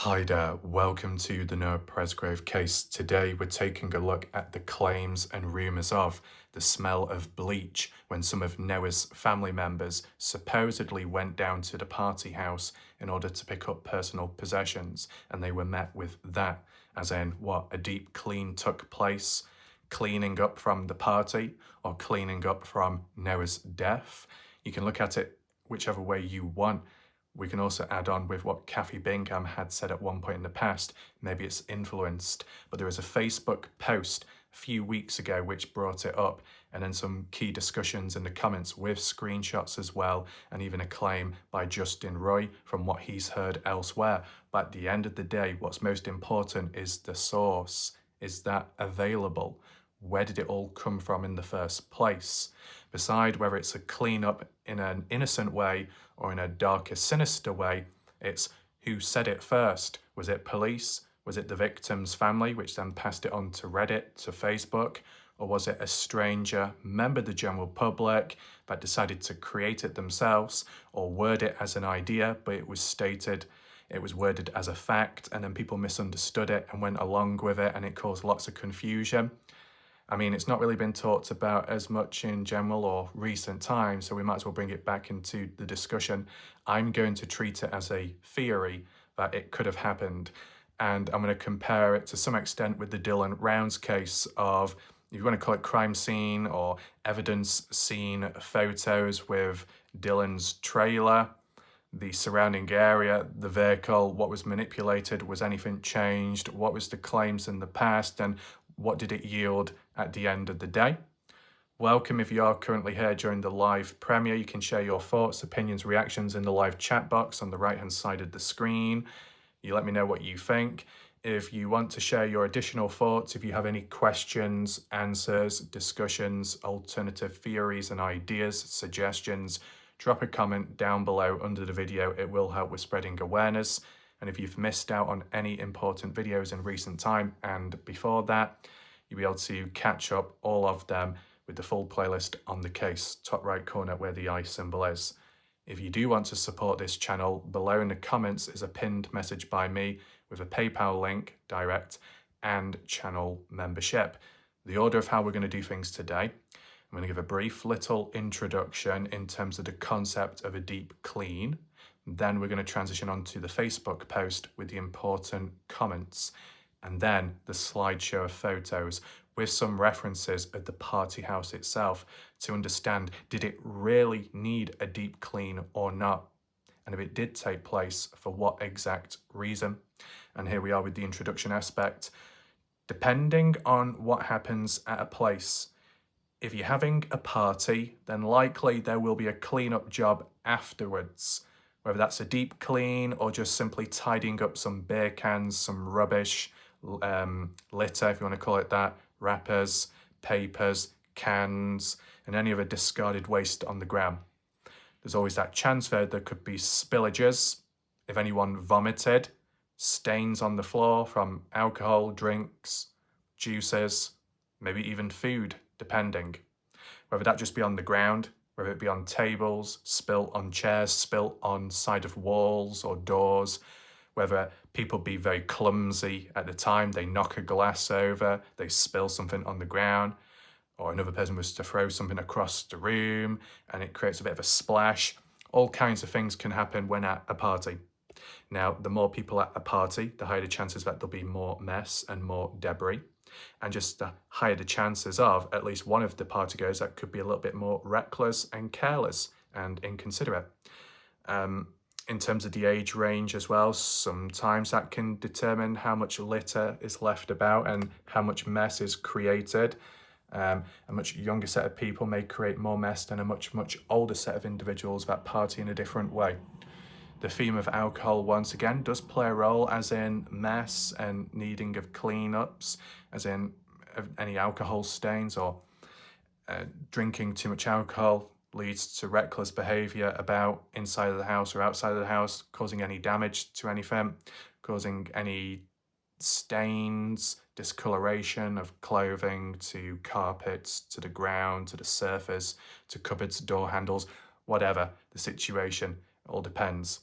Hi there, welcome to the Noah Presgrove case. Today we're taking a look at the claims and rumours of the smell of bleach when some of Noah's family members supposedly went down to the party house in order to pick up personal possessions, and they were met with that, as in what, a deep clean took place, cleaning up from the party or cleaning up from Noah's death. You can look at it whichever way you want. We can also add on with what Kathy Bingham had said at one point in the past. Maybe it's influenced, but there was a Facebook post a few weeks ago which brought it up, and then some key discussions in the comments with screenshots as well, and even a claim by Justin Roy from what he's heard elsewhere. But at the end of the day, what's most important is the source. Is that available? Where did it all come from in the first place? Beside whether it's a clean-up in an innocent way or in a darker, sinister way, it's who said it first. Was it police? Was it the victim's family, which then passed it on to Reddit, to Facebook? Or was it a stranger, member of the general public, that decided to create it themselves or word it as an idea, but it was worded as a fact, and then people misunderstood it and went along with it, and it caused lots of confusion. I mean, it's not really been talked about as much in general or recent times, so we might as well bring it back into the discussion. I'm going to treat it as a theory that it could have happened, and I'm going to compare it to some extent with the Dylan Rounds case of, if you want to call it crime scene or evidence scene photos with Dylan's trailer, the surrounding area, the vehicle, what was manipulated, was anything changed, what was the claims in the past, and what did it yield at the end of the day. Welcome if you are currently here during the live premiere. You can share your thoughts, opinions, reactions in the live chat box on the right hand side of the screen. You let me know what you think. If you want to share your additional thoughts, if you have any questions, answers, discussions, alternative theories and ideas, suggestions, drop a comment down below under the video. It will help with spreading awareness. And if you've missed out on any important videos in recent time and before that, you'll be able to catch up all of them with the full playlist on the case, top right corner where the eye symbol is. If you do want to support this channel, below in the comments is a pinned message by me with a PayPal link, direct, and channel membership. The order of how we're going to do things today: I'm going to give a brief little introduction in terms of the concept of a deep clean. Then we're going to transition on to the Facebook post with the important comments, and then the slideshow of photos with some references of the party house itself to understand, did it really need a deep clean or not? And if it did take place, for what exact reason? And here we are with the introduction aspect. Depending on what happens at a place, if you're having a party, then likely there will be a cleanup job afterwards. Whether that's a deep clean or just simply tidying up some beer cans, some rubbish, litter, if you want to call it that, wrappers, papers, cans, and any other discarded waste on the ground. There's always that chance there could be spillages, if anyone vomited, stains on the floor from alcohol, drinks, juices, maybe even food, depending. Whether that just be on the ground, whether it be on tables, spill on chairs, spill on side of walls or doors, whether people be very clumsy at the time, they knock a glass over, they spill something on the ground, or another person was to throw something across the room and it creates a bit of a splash. All kinds of things can happen when at a party. Now, the more people at a party, the higher the chances that there'll be more mess and more debris. And just the higher the chances of at least one of the partygoers that could be a little bit more reckless and careless and inconsiderate. In terms of the age range as well, sometimes that can determine how much litter is left about and how much mess is created. A much younger set of people may create more mess than a much older set of individuals that party in a different way. The theme of alcohol, once again, does play a role, as in mess and needing of cleanups, as in any alcohol stains, or drinking too much alcohol leads to reckless behaviour about inside of the house or outside of the house, causing any damage to anything, causing any stains, discoloration of clothing, to carpets, to the ground, to the surface, to cupboards, door handles, whatever the situation, it all depends.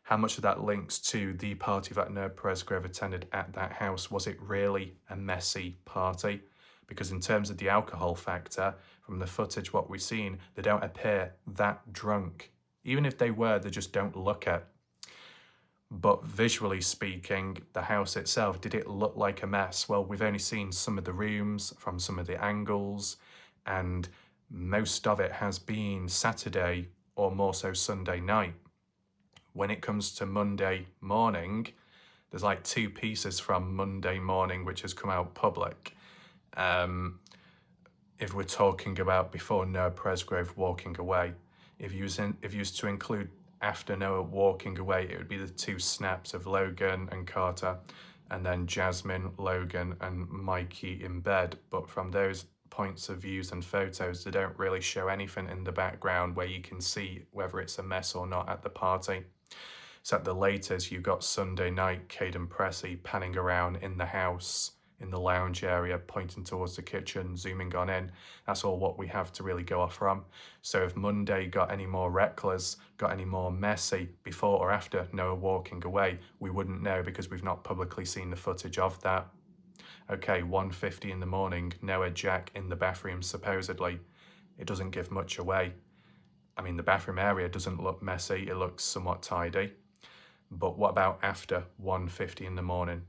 How much of that links to the party that Noah Presgrove attended at that house? Was it really a messy party? Because in terms of the alcohol factor, from the footage what we've seen, they don't appear that drunk. Even if they were, they just don't look it. But visually speaking, the house itself, did it look like a mess? Well, we've only seen some of the rooms from some of the angles, and most of it has been Saturday or more so Sunday night. When it comes to Monday morning, there's like 2 pieces from Monday morning which has come out public. If we're talking about before Noah Presgrove walking away, if you was to include after Noah walking away, it would be the 2 snaps of Logan and Carter, and then Jasmine, Logan, and Mikey in bed. But from those points of views and photos, they don't really show anything in the background where you can see whether it's a mess or not at the party. So at the latest, you got Sunday night, Caden Pressey panning around in the house, in the lounge area, pointing towards the kitchen, zooming on in. That's all what we have to really go off from. So if Monday got any more reckless, got any more messy before or after Noah walking away, we wouldn't know because we've not publicly seen the footage of that. Okay, 1:50 in the morning, Noah Jack in the bathroom supposedly. It doesn't give much away. I mean, the bathroom area doesn't look messy, it looks somewhat tidy. But what about after 1:50 in the morning?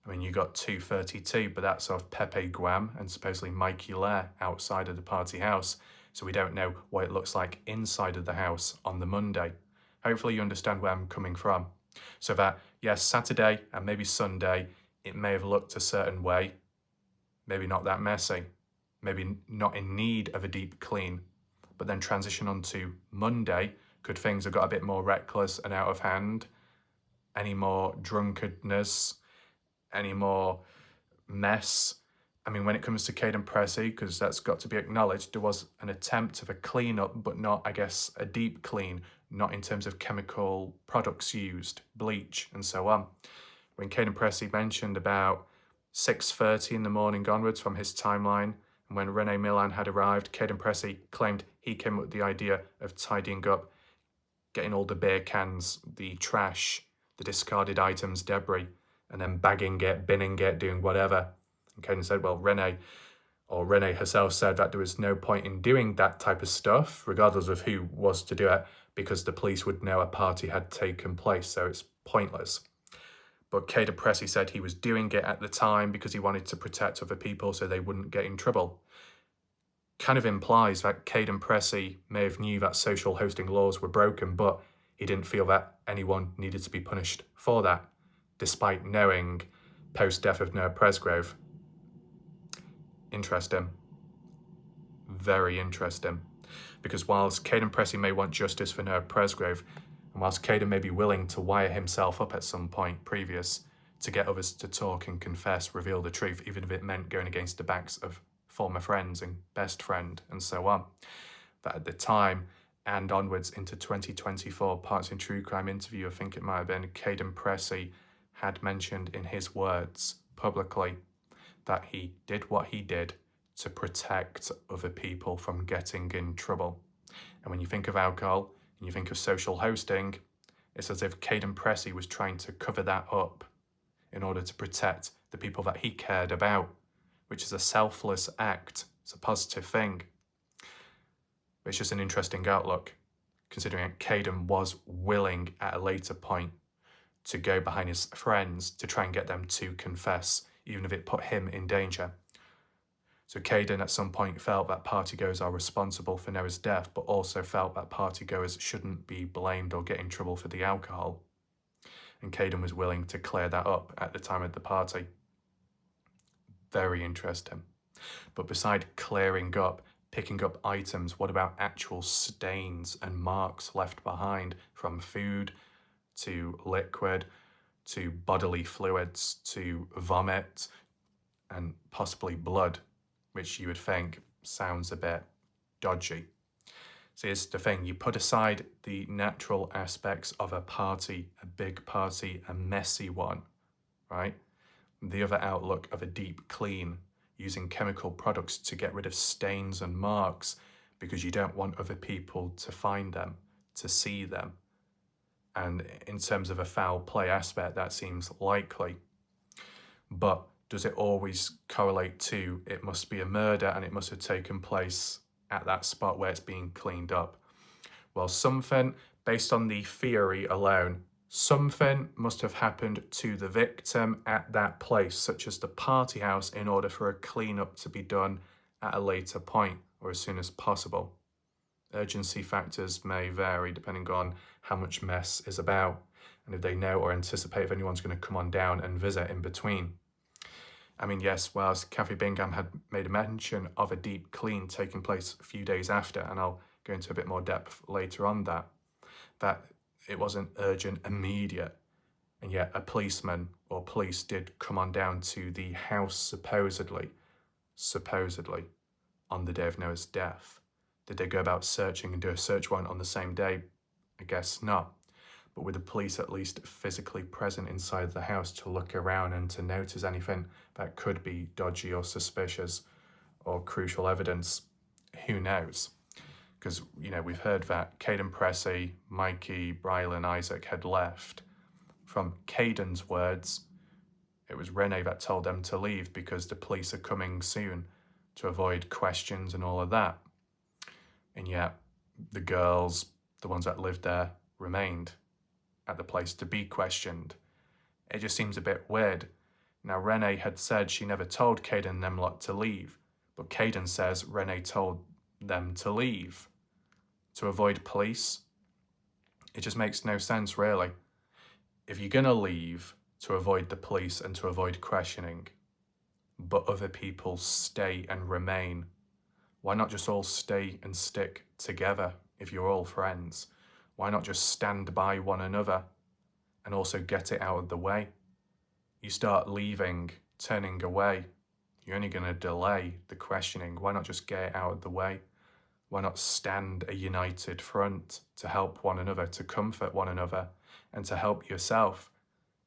I mean, you got 2:32, but that's of Pepe Guam and supposedly Mikey Lair outside of the party house. So we don't know what it looks like inside of the house on the Monday. Hopefully you understand where I'm coming from. So that, yes, Saturday and maybe Sunday, it may have looked a certain way, maybe not that messy, maybe not in need of a deep clean. But then transition on to Monday, could things have got a bit more reckless and out of hand? Any more drunkenness? Any more mess? I mean, when it comes to Caden Pressey, because that's got to be acknowledged, there was an attempt of a clean-up, but not, I guess, a deep clean, not in terms of chemical products used, bleach and so on. When Caden Pressey mentioned about 6:30 in the morning onwards from his timeline, and when Renee Millan had arrived, Caden Pressey claimed he came up with the idea of tidying up, getting all the beer cans, the trash, the discarded items, debris, and then bagging it, binning it, doing whatever. And Caden said, well, Renee herself said that there was no point in doing that type of stuff, regardless of who was to do it, because the police would know a party had taken place, so it's pointless. But Caden Pressey said he was doing it at the time because he wanted to protect other people so they wouldn't get in trouble. Kind of implies that Caden Pressey may have knew that social hosting laws were broken, but he didn't feel that anyone needed to be punished for that, despite knowing post-death of Noah Presgrove. Interesting. Very interesting. Because whilst Caden Pressey may want justice for Noah Presgrove, and whilst Caden may be willing to wire himself up at some point previous to get others to talk and confess, reveal the truth, even if it meant going against the backs of former friends and best friend and so on, that at the time and onwards into 2024, Parts in True Crime interview, I think it might have been, Caden Pressey had mentioned in his words publicly that he did what he did to protect other people from getting in trouble. And when you think of alcohol and you think of social hosting, it's as if Caden Pressey was trying to cover that up in order to protect the people that he cared about, which is a selfless act. It's a positive thing. But it's just an interesting outlook, considering Caden was willing at a later point to go behind his friends to try and get them to confess, even if it put him in danger. So Caden at some point felt that partygoers are responsible for Noah's death, but also felt that partygoers shouldn't be blamed or get in trouble for the alcohol. And Caden was willing to clear that up at the time of the party. Very interesting. But beside clearing up, picking up items, what about actual stains and marks left behind from food to liquid to bodily fluids to vomit and possibly blood, which you would think sounds a bit dodgy. So here's the thing, you put aside the natural aspects of a party, a big party, a messy one, right? The other outlook of a deep clean, using chemical products to get rid of stains and marks because you don't want other people to find them, to see them. And in terms of a foul play aspect, that seems likely. But does it always correlate to it must be a murder and it must have taken place at that spot where it's being cleaned up? Well, something, based on the theory alone, something must have happened to the victim at that place, such as the party house, in order for a cleanup to be done at a later point or as soon as possible. Urgency factors may vary depending on how much mess is about and if they know or anticipate if anyone's going to come on down and visit in between. I mean, yes, whilst Kathy Bingham had made a mention of a deep clean taking place a few days after, and I'll go into a bit more depth later on that it wasn't urgent, immediate, and yet a policeman or police did come on down to the house supposedly, on the day of Noah's death. Did they go about searching and do a search warrant on the same day? I guess not. But with the police at least physically present inside the house to look around and to notice anything that could be dodgy or suspicious or crucial evidence, who knows? Because, you know, we've heard that Caden Pressey, Mikey, Brylan, Isaac had left. From Caden's words, it was Renee that told them to leave because the police are coming soon to avoid questions and all of that. And yet, the girls, the ones that lived there, remained at the place to be questioned. It just seems a bit weird. Now, Renee had said she never told Caden and them lot to leave, but Caden says Renee told them to leave to avoid police. It just makes no sense, really. If you're gonna leave to avoid the police and to avoid questioning, but other people stay and remain, why not just all stay and stick together if you're all friends? Why not just stand by one another and also get it out of the way? You start leaving, turning away, you're only going to delay the questioning. Why not just get it out of the way? Why not stand a united front to help one another, to comfort one another, and to help yourself?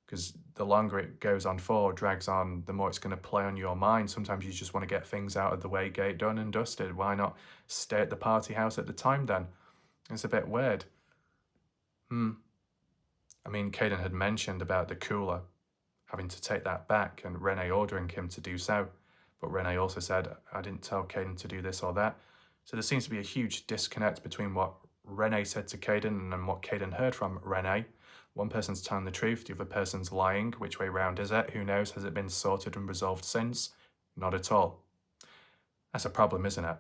Because the longer it goes on for, drags on, the more it's going to play on your mind. Sometimes you just want to get things out of the way, get it done and dusted. Why not stay at the party house at the time then? It's a bit weird. I mean, Caden had mentioned about the cooler, having to take that back and Renee ordering him to do so. But Renee also said, I didn't tell Caden to do this or that. So there seems to be a huge disconnect between what Renee said to Caden and what Caden heard from Renee. One person's telling the truth, the other person's lying. Which way round is it? Who knows? Has it been sorted and resolved since? Not at all. That's a problem, isn't it?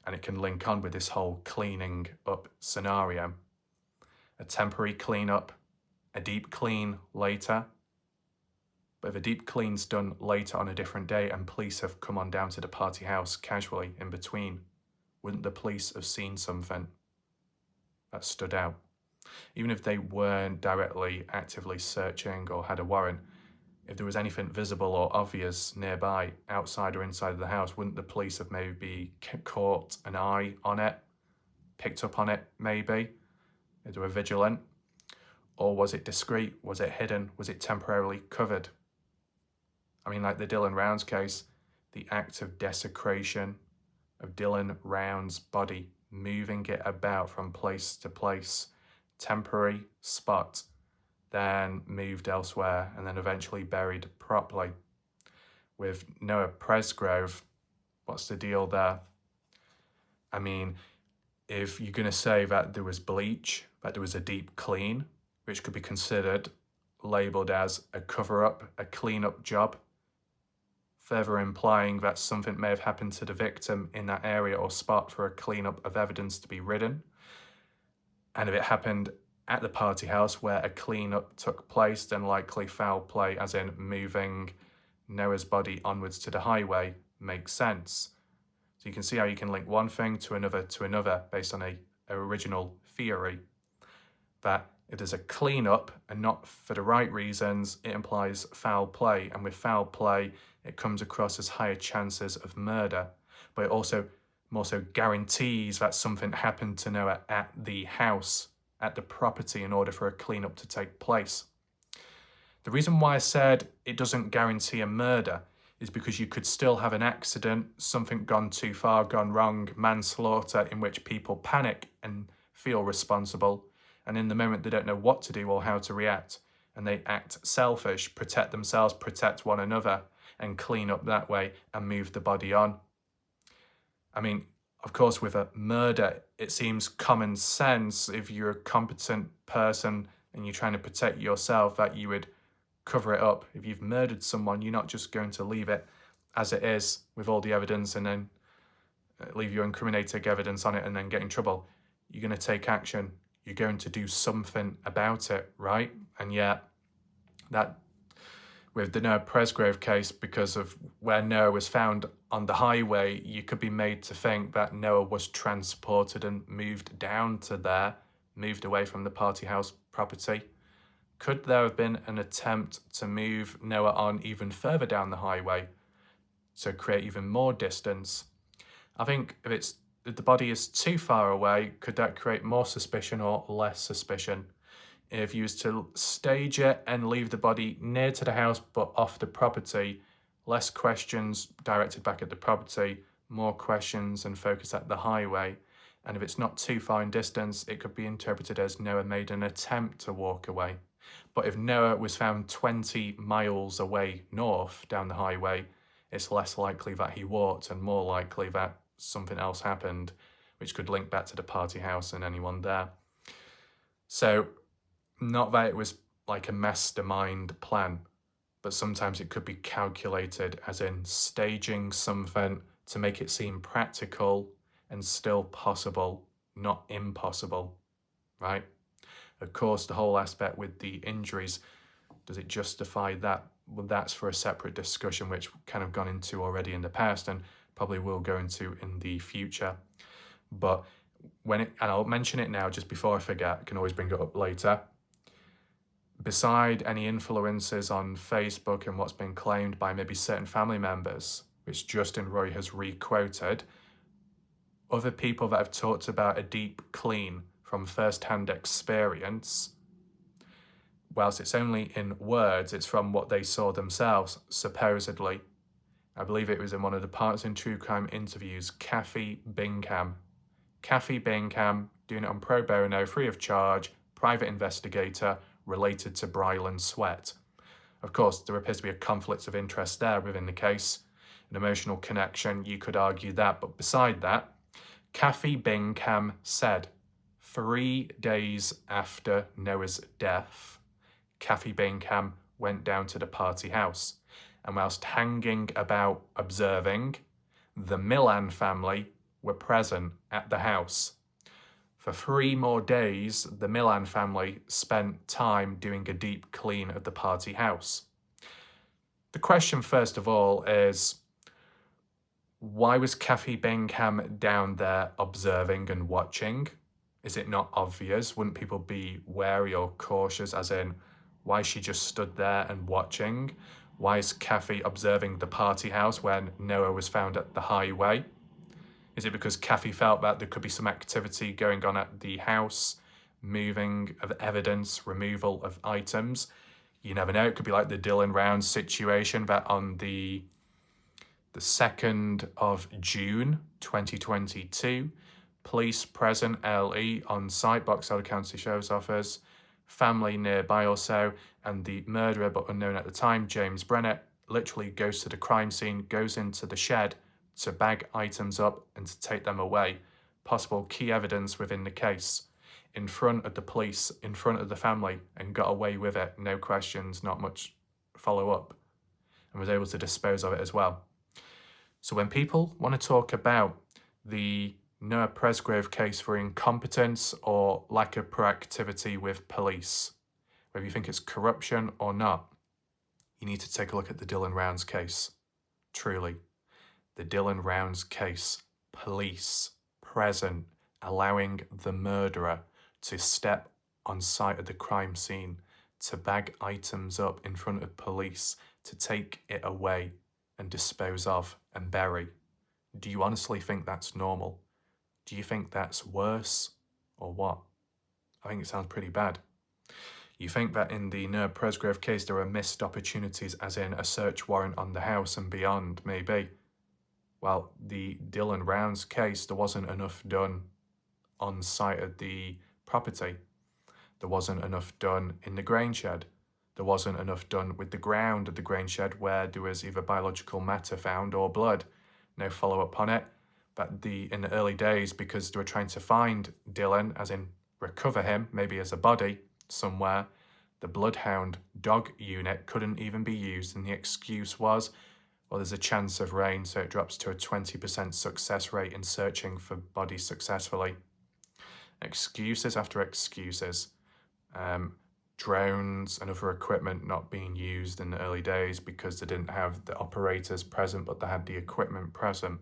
And it can link on with this whole cleaning up scenario. A temporary clean-up, a deep clean later. But if a deep clean's done later on a different day and police have come on down to the party house casually in between, wouldn't the police have seen something that stood out? Even if they weren't directly actively searching or had a warrant, if there was anything visible or obvious nearby, outside or inside of the house, wouldn't the police have maybe caught an eye on it, picked up on it maybe, if they were vigilant? Or was it discreet? Was it hidden? Was it temporarily covered? I mean, like the Dylan Rounds case, the act of desecration of Dylan Rounds' body, moving it about from place to place, temporary spot, then moved elsewhere, and then eventually buried properly. With Noah Presgrove, what's the deal there? I mean, if you're going to say that there was bleach, that there was a deep clean, which could be considered labelled as a cover-up, a clean-up job, further implying that something may have happened to the victim in that area or spot for a clean-up of evidence to be ridden. And if it happened at the party house where a clean-up took place, then likely foul play, as in moving Noah's body onwards to the highway, makes sense. So you can see how you can link one thing to another based on a original theory. That if there's a clean-up and not for the right reasons, it implies foul play. And with foul play, it comes across as higher chances of murder. But it also more so guarantees that something happened to Noah at the house, at the property, in order for a clean-up to take place. The reason why I said it doesn't guarantee a murder is because you could still have an accident, something gone too far, gone wrong, manslaughter, in which people panic and feel responsible, and in the moment they don't know what to do or how to react, and they act selfish, protect themselves, protect one another, and clean up that way and move the body on. I mean, of course, with a murder, it seems common sense, if you're a competent person and you're trying to protect yourself, that you would cover it up. If you've murdered someone, you're not just going to leave it as it is with all the evidence and then leave your incriminating evidence on it and then get in trouble. You're going to take action. You're going to do something about it, right? And yet, that with the Noah Presgrove case, because of where Noah was found on the highway, you could be made to think that Noah was transported and moved down to there, moved away from the party house property. Could there have been an attempt to move Noah on even further down the highway to create even more distance? I think if the body is too far away, could that create more suspicion or less suspicion? If you was to stage it and leave the body near to the house but off the property, less questions directed back at the property, more questions and focus at the highway. And if it's not too far in distance, it could be interpreted as Noah made an attempt to walk away. But if Noah was found 20 miles away north down the highway, it's less likely that he walked and more likely that something else happened, which could link back to the party house and anyone there. So, not that it was like a mastermind plan, but sometimes it could be calculated, as in staging something to make it seem practical and still possible, not impossible, right? Of course, the whole aspect with the injuries, does it justify that? Well, that's for a separate discussion, which we've kind of gone into already in the past and probably will go into in the future. But and I'll mention it now just before I forget, I can always bring it up later. Beside any influences on Facebook and what's been claimed by maybe certain family members, which Justin Roy has re-quoted, other people that have talked about a deep clean from first-hand experience, whilst it's only in words, it's from what they saw themselves, supposedly. I believe it was in one of the Partners in True Crime interviews, Kathy Bingham. Kathy Bingham, doing it on pro bono, free of charge, private investigator, related to Brylan Sweat. Of course, there appears to be a conflict of interest there within the case, an emotional connection, you could argue that, but beside that, Kathy Bingham said, 3 days after Noah's death, Kathy Bingham went down to the party house, and whilst hanging about observing, the Millan family were present at the house. For 3 more days, the Millan family spent time doing a deep clean of the party house. The question, first of all, is why was Kathy Bingham down there observing and watching? Is it not obvious? Wouldn't people be wary or cautious, as in, why she just stood there and watching? Why is Kathy observing the party house when Noah was found at the highway? Is it because Kathy felt that there could be some activity going on at the house, moving of evidence, removal of items? You never know, it could be like the Dylan Rounds situation that on the 2nd of June 2022, police present LE on site, Box Elder County Sheriff's Office, family nearby or so, and the murderer, but unknown at the time, James Brennett, literally goes to the crime scene, goes into the shed to bag items up and to take them away. Possible key evidence within the case. In front of the police, in front of the family, and got away with it. No questions, not much follow-up. And was able to dispose of it as well. So when people want to talk about the Noah Presgrove case for incompetence or lack of proactivity with police, whether you think it's corruption or not, you need to take a look at the Dylan Rounds case. Truly. The Dylan Rounds case. Police present, allowing the murderer to step on site of the crime scene, to bag items up in front of police, to take it away and dispose of and bury. Do you honestly think that's normal? Do you think that's worse or what? I think it sounds pretty bad. You think that in the Noah Presgrove case there are missed opportunities, as in a search warrant on the house and beyond, maybe. Well, the Dylan Rounds case, there wasn't enough done on site at the property. There wasn't enough done in the grain shed. There wasn't enough done with the ground of the grain shed where there was either biological matter found or blood. No follow-up on it. But in the early days, because they were trying to find Dylan, as in recover him, maybe as a body somewhere, the bloodhound dog unit couldn't even be used, and the excuse was, well, there's a chance of rain, so it drops to a 20% success rate in searching for bodies successfully. Excuses after excuses. Drones and other equipment not being used in the early days because they didn't have the operators present, but they had the equipment present.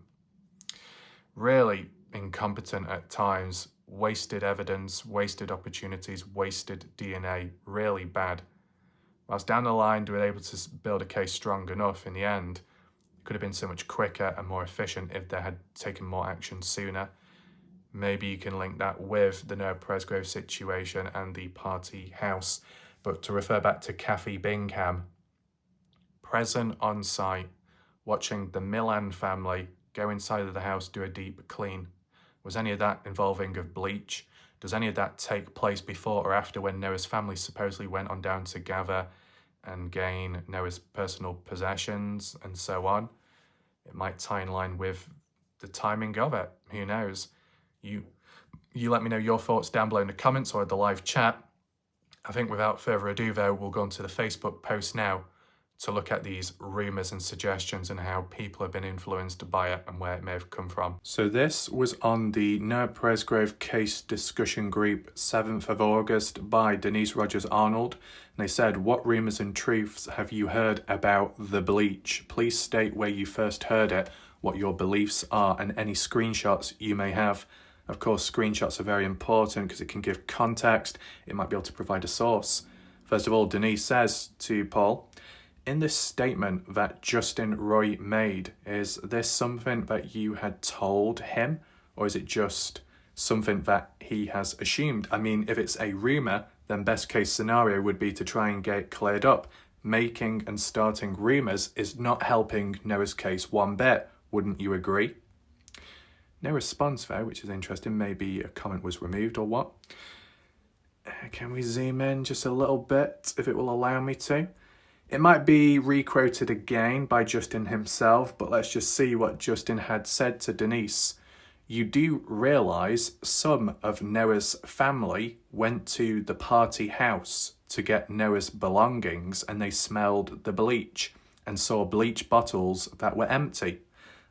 Really incompetent at times, wasted evidence, wasted opportunities, wasted DNA, really bad. Whilst down the line they were able to build a case strong enough in the end, it could have been so much quicker and more efficient if they had taken more action sooner. Maybe you can link that with the Noah Presgrove situation and the party house. But to refer back to Kathy Bingham, present on site, watching the Milan family go inside of the house, do a deep clean. Was any of that involving of Bleach? Does any of that take place before or after when Noah's family supposedly went on down to gather and gain Noah's personal possessions and so on? It might tie in line with the timing of it. Who knows? You let me know your thoughts down below in the comments or the live chat. I think without further ado though, we'll go on to the Facebook post now to look at these rumours and suggestions and how people have been influenced by it and where it may have come from. So this was on the Noah Presgrove case discussion group 7th of August by Denise Rogers-Arnold. And they said, what rumours and truths have you heard about the Bleach? Please state where you first heard it, what your beliefs are, and any screenshots you may have. Of course, screenshots are very important because it can give context. It might be able to provide a source. First of all, Denise says to Paul, in this statement that Justin Roy made, is this something that you had told him, or is it just something that he has assumed? I mean, if it's a rumour, then best case scenario would be to try and get it cleared up. Making and starting rumours is not helping Noah's case one bit. Wouldn't you agree? No response there, which is interesting. Maybe a comment was removed or what. Can we zoom in just a little bit, if it will allow me to? It might be re-quoted again by Justin himself, but let's just see what Justin had said to Denise. You do realise some of Noah's family went to the party house to get Noah's belongings, and they smelled the bleach and saw bleach bottles that were empty.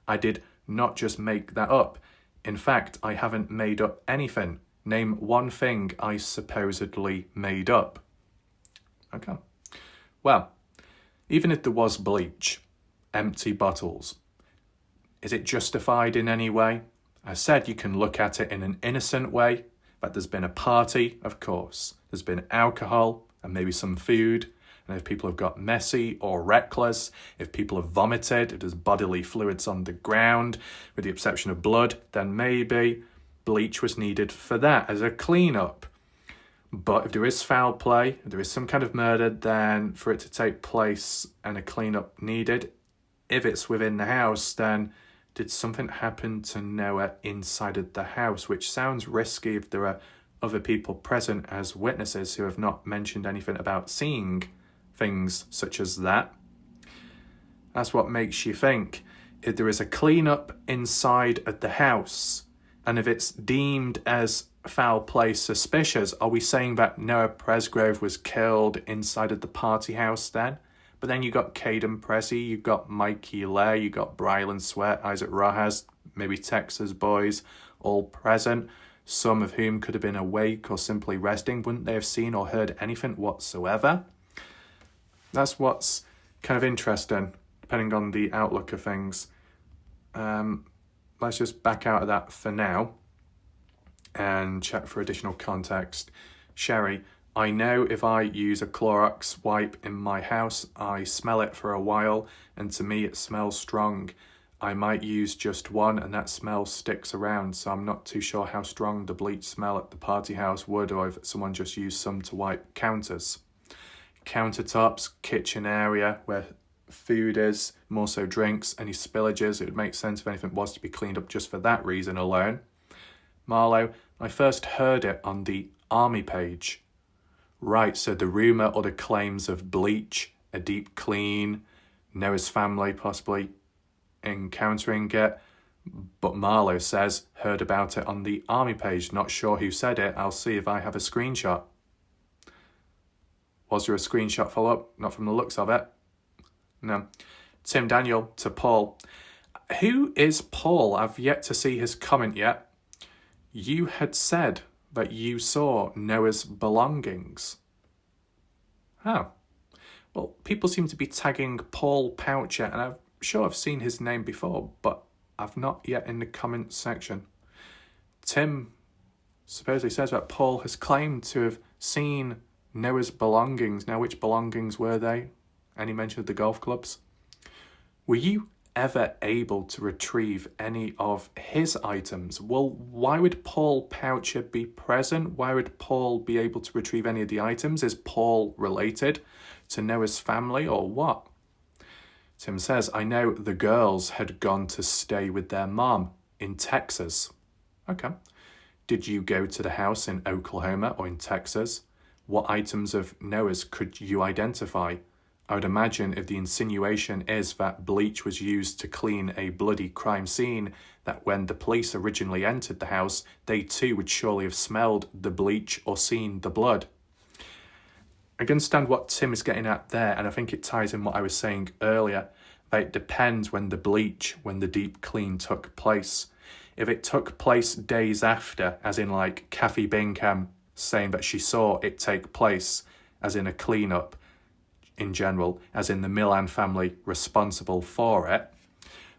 I did not just make that up. In fact, I haven't made up anything. Name one thing I supposedly made up. Okay. Well, even if there was bleach, empty bottles, is it justified in any way? I said you can look at it in an innocent way, but there's been a party, of course. There's been alcohol and maybe some food. And if people have got messy or reckless, if people have vomited, if there's bodily fluids on the ground, with the exception of blood, then maybe bleach was needed for that as a clean-up. But if there is foul play, if there is some kind of murder, then for it to take place and a clean-up needed, if it's within the house, then did something happen to Noah inside of the house? Which sounds risky if there are other people present as witnesses who have not mentioned anything about seeing things such as that. That's what makes you think. If there is a clean-up inside of the house, and if it's deemed as foul play suspicious, are we saying that Noah Presgrove was killed inside of the party house then? But then you got Caden Pressey, you got Mikey Lair, you got Brylan Sweat, Isaac Rojas, maybe Texas boys, all present, some of whom could have been awake or simply resting. Wouldn't they have seen or heard anything whatsoever? That's what's kind of interesting, depending on the outlook of things. Let's just back out of that for now and check for additional context. Sherry, I know if I use a Clorox wipe in my house, I smell it for a while, and to me it smells strong. I might use just one and that smell sticks around, so I'm not too sure how strong the bleach smell at the party house would, or if someone just used some to wipe counters. Countertops, kitchen area where food is, more so drinks, any spillages, it would make sense if anything was to be cleaned up just for that reason alone. Marlo, I first heard it on the army page. Right, so the rumour or the claims of Bleach, a deep clean, Noah's family possibly encountering it. But Marlowe says, heard about it on the army page. Not sure who said it. I'll see if I have a screenshot. Was there a screenshot follow-up? Not from the looks of it. No. Tim Daniel to Paul. Who is Paul? I've yet to see his comment yet. You had said that you saw Noah's belongings. Oh. Well, people seem to be tagging Paul Poucher, and I'm sure I've seen his name before, but I've not yet in the comment section. Tim supposedly says that Paul has claimed to have seen Noah's belongings. Now, which belongings were they? Any mention of the golf clubs? Were you ever able to retrieve any of his items? Well, why would Paul Poucher be present? Why would Paul be able to retrieve any of the items? Is Paul related to Noah's family or what? Tim says, I know the girls had gone to stay with their mom in Texas. Okay. Did you go to the house in Oklahoma or in Texas? What items of Noah's could you identify? I would imagine if the insinuation is that bleach was used to clean a bloody crime scene, that when the police originally entered the house, they too would surely have smelled the bleach or seen the blood. I can understand what Tim is getting at there, and I think it ties in what I was saying earlier, that it depends when the deep clean took place. If it took place days after, as in like Kathy Bingham saying that she saw it take place, as in a clean-up, in general, as in the Milan family responsible for it,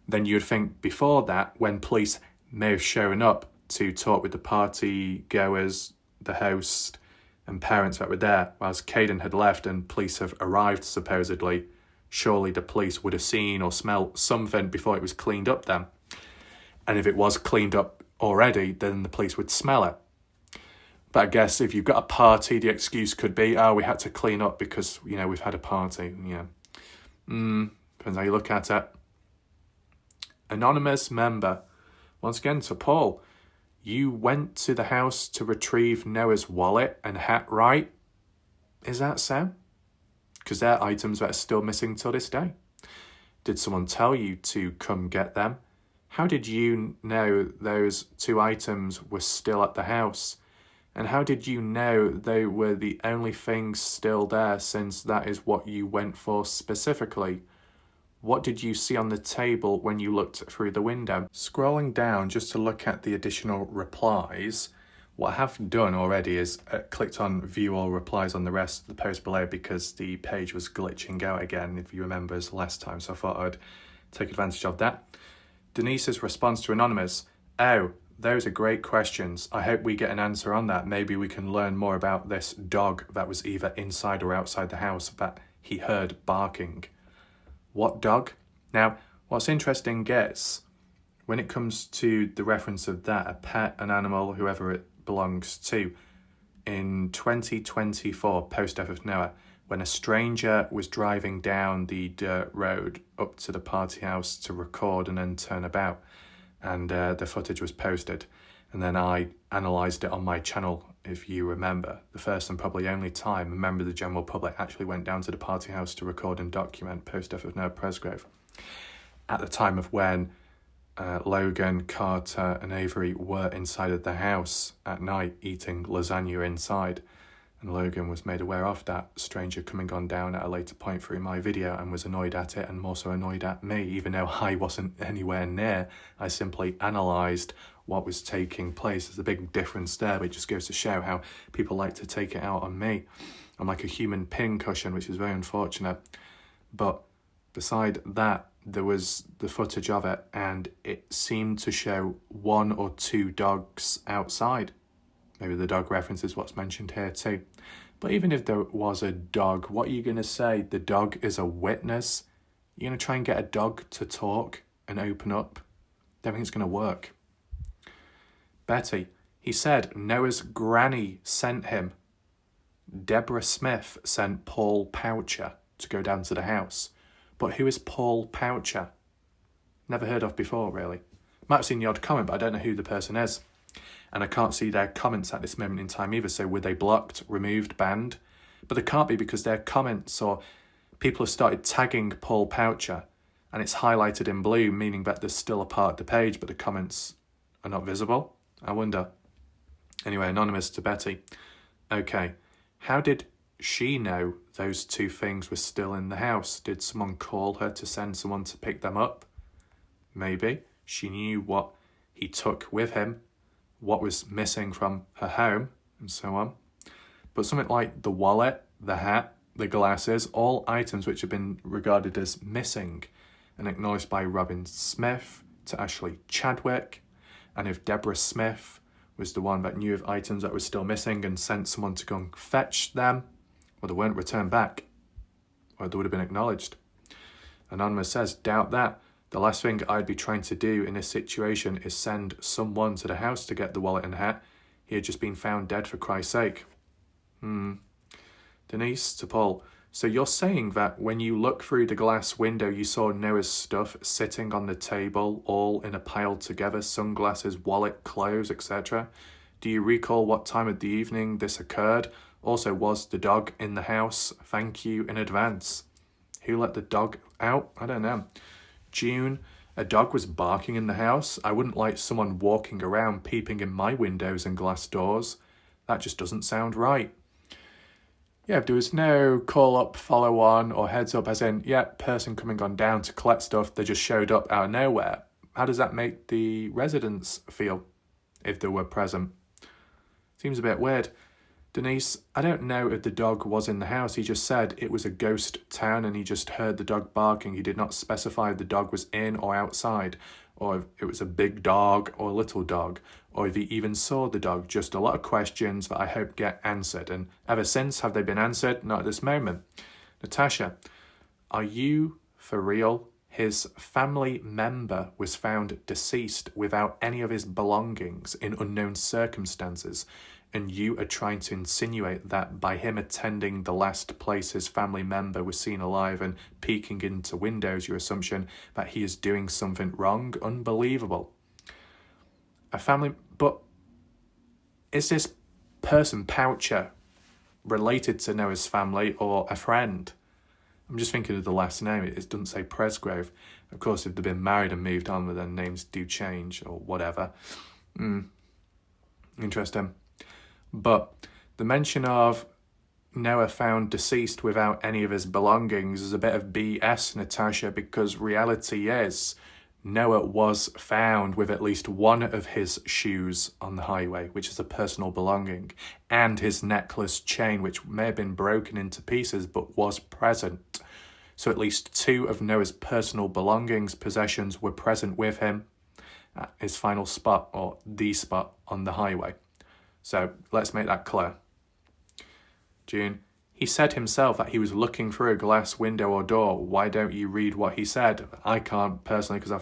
then you'd think before that, when police may have shown up to talk with the party goers, the host, and parents that were there, whilst Caden had left and police have arrived supposedly, surely the police would have seen or smelt something before it was cleaned up then. And if it was cleaned up already, then the police would smell it. But I guess if you've got a party, the excuse could be, oh, we had to clean up because, we've had a party. Yeah. Depends how you look at it. Anonymous member. Once again, to Paul. You went to the house to retrieve Noah's wallet and hat, right? Is that so? Because they're items that are still missing till this day. Did someone tell you to come get them? How did you know those two items were still at the house? And how did you know they were the only things still there, since that is what you went for specifically? What did you see on the table when you looked through the window? Scrolling down just to look at the additional replies, what I have done already is clicked on view all replies on the rest of the post below because the page was glitching out again, if you remember, as last time, so I thought I'd take advantage of that. Denise's response to Anonymous, oh, those are great questions. I hope we get an answer on that. Maybe we can learn more about this dog that was either inside or outside the house that he heard barking. What dog? Now, what's interesting is, when it comes to the reference of that, a pet, an animal, whoever it belongs to, in 2024, post-death of Noah, when a stranger was driving down the dirt road up to the party house to record and then turn about, and the footage was posted, and then I analysed it on my channel, if you remember. The first and probably only time a member of the general public actually went down to the party house to record and document post-death of Noah Presgrove. At the time of when Logan, Carter and Avery were inside of the house at night eating lasagna inside, and Logan was made aware of that stranger coming on down at a later point through my video and was annoyed at it, and more so annoyed at me, even though I wasn't anywhere near. I simply analysed what was taking place. There's a big difference there, but it just goes to show how people like to take it out on me. I'm like a human pincushion, which is very unfortunate. But beside that, there was the footage of it, and it seemed to show one or two dogs outside. Maybe the dog reference is what's mentioned here too. But even if there was a dog, what are you going to say? The dog is a witness? You're going to try and get a dog to talk and open up? Don't think it's going to work. Betty, he said Noah's granny sent him. Deborah Smith sent Paul Poucher to go down to the house. But who is Paul Poucher? Never heard of before, really. Might have seen the odd comment, but I don't know who the person is. And I can't see their comments at this moment in time either. So were they blocked, removed, banned? But there can't be, because their comments or people have started tagging Paul Poucher and it's highlighted in blue, meaning that there's still a part of the page, but the comments are not visible. I wonder. Anyway, anonymous to Betty. Okay, how did she know those two things were still in the house? Did someone call her to send someone to pick them up? Maybe. She knew what he took with him, what was missing from her home, and so on. But something like the wallet, the hat, the glasses, all items which have been regarded as missing and acknowledged by Robin Smith to Ashley Chadwick. And if Deborah Smith was the one that knew of items that were still missing and sent someone to go and fetch them, well, they weren't returned back, or they would have been acknowledged. Anonymous says, doubt that. The last thing I'd be trying to do in this situation is send someone to the house to get the wallet and hat. He had just been found dead, for Christ's sake. Denise to Paul. So you're saying that when you look through the glass window, you saw Noah's stuff sitting on the table, all in a pile together, sunglasses, wallet, clothes, etc. Do you recall what time of the evening this occurred? Also, was the dog in the house? Thank you in advance. Who let the dog out? I don't know. June, a dog was barking in the house. I wouldn't like someone walking around peeping in my windows and glass doors. That just doesn't sound right. Yeah, if there was no call up, follow on, or heads up as in, person coming on down to collect stuff, they just showed up out of nowhere. How does that make the residents feel if they were present? Seems a bit weird. Denise, I don't know if the dog was in the house. He just said it was a ghost town and he just heard the dog barking. He did not specify if the dog was in or outside, or if it was a big dog or a little dog, or if he even saw the dog. Just a lot of questions that I hope get answered. And ever since, have they been answered? Not at this moment. Natasha, are you for real? His family member was found deceased without any of his belongings in unknown circumstances, and you are trying to insinuate that by him attending the last place his family member was seen alive and peeking into windows, your assumption that he is doing something wrong? Unbelievable. But is this person, Poucher, related to Noah's family or a friend? I'm just thinking of the last name. It doesn't say Presgrove. Of course, if they've been married and moved on, then names do change or whatever. Interesting. But the mention of Noah found deceased without any of his belongings is a bit of BS, Natasha, because reality is Noah was found with at least one of his shoes on the highway, which is a personal belonging, and his necklace chain, which may have been broken into pieces but was present. So at least two of Noah's personal belongings, possessions, were present with him at his final spot, or the spot on the highway. So let's make that clear. June, he said himself that he was looking through a glass window or door. Why don't you read what he said? I can't personally because I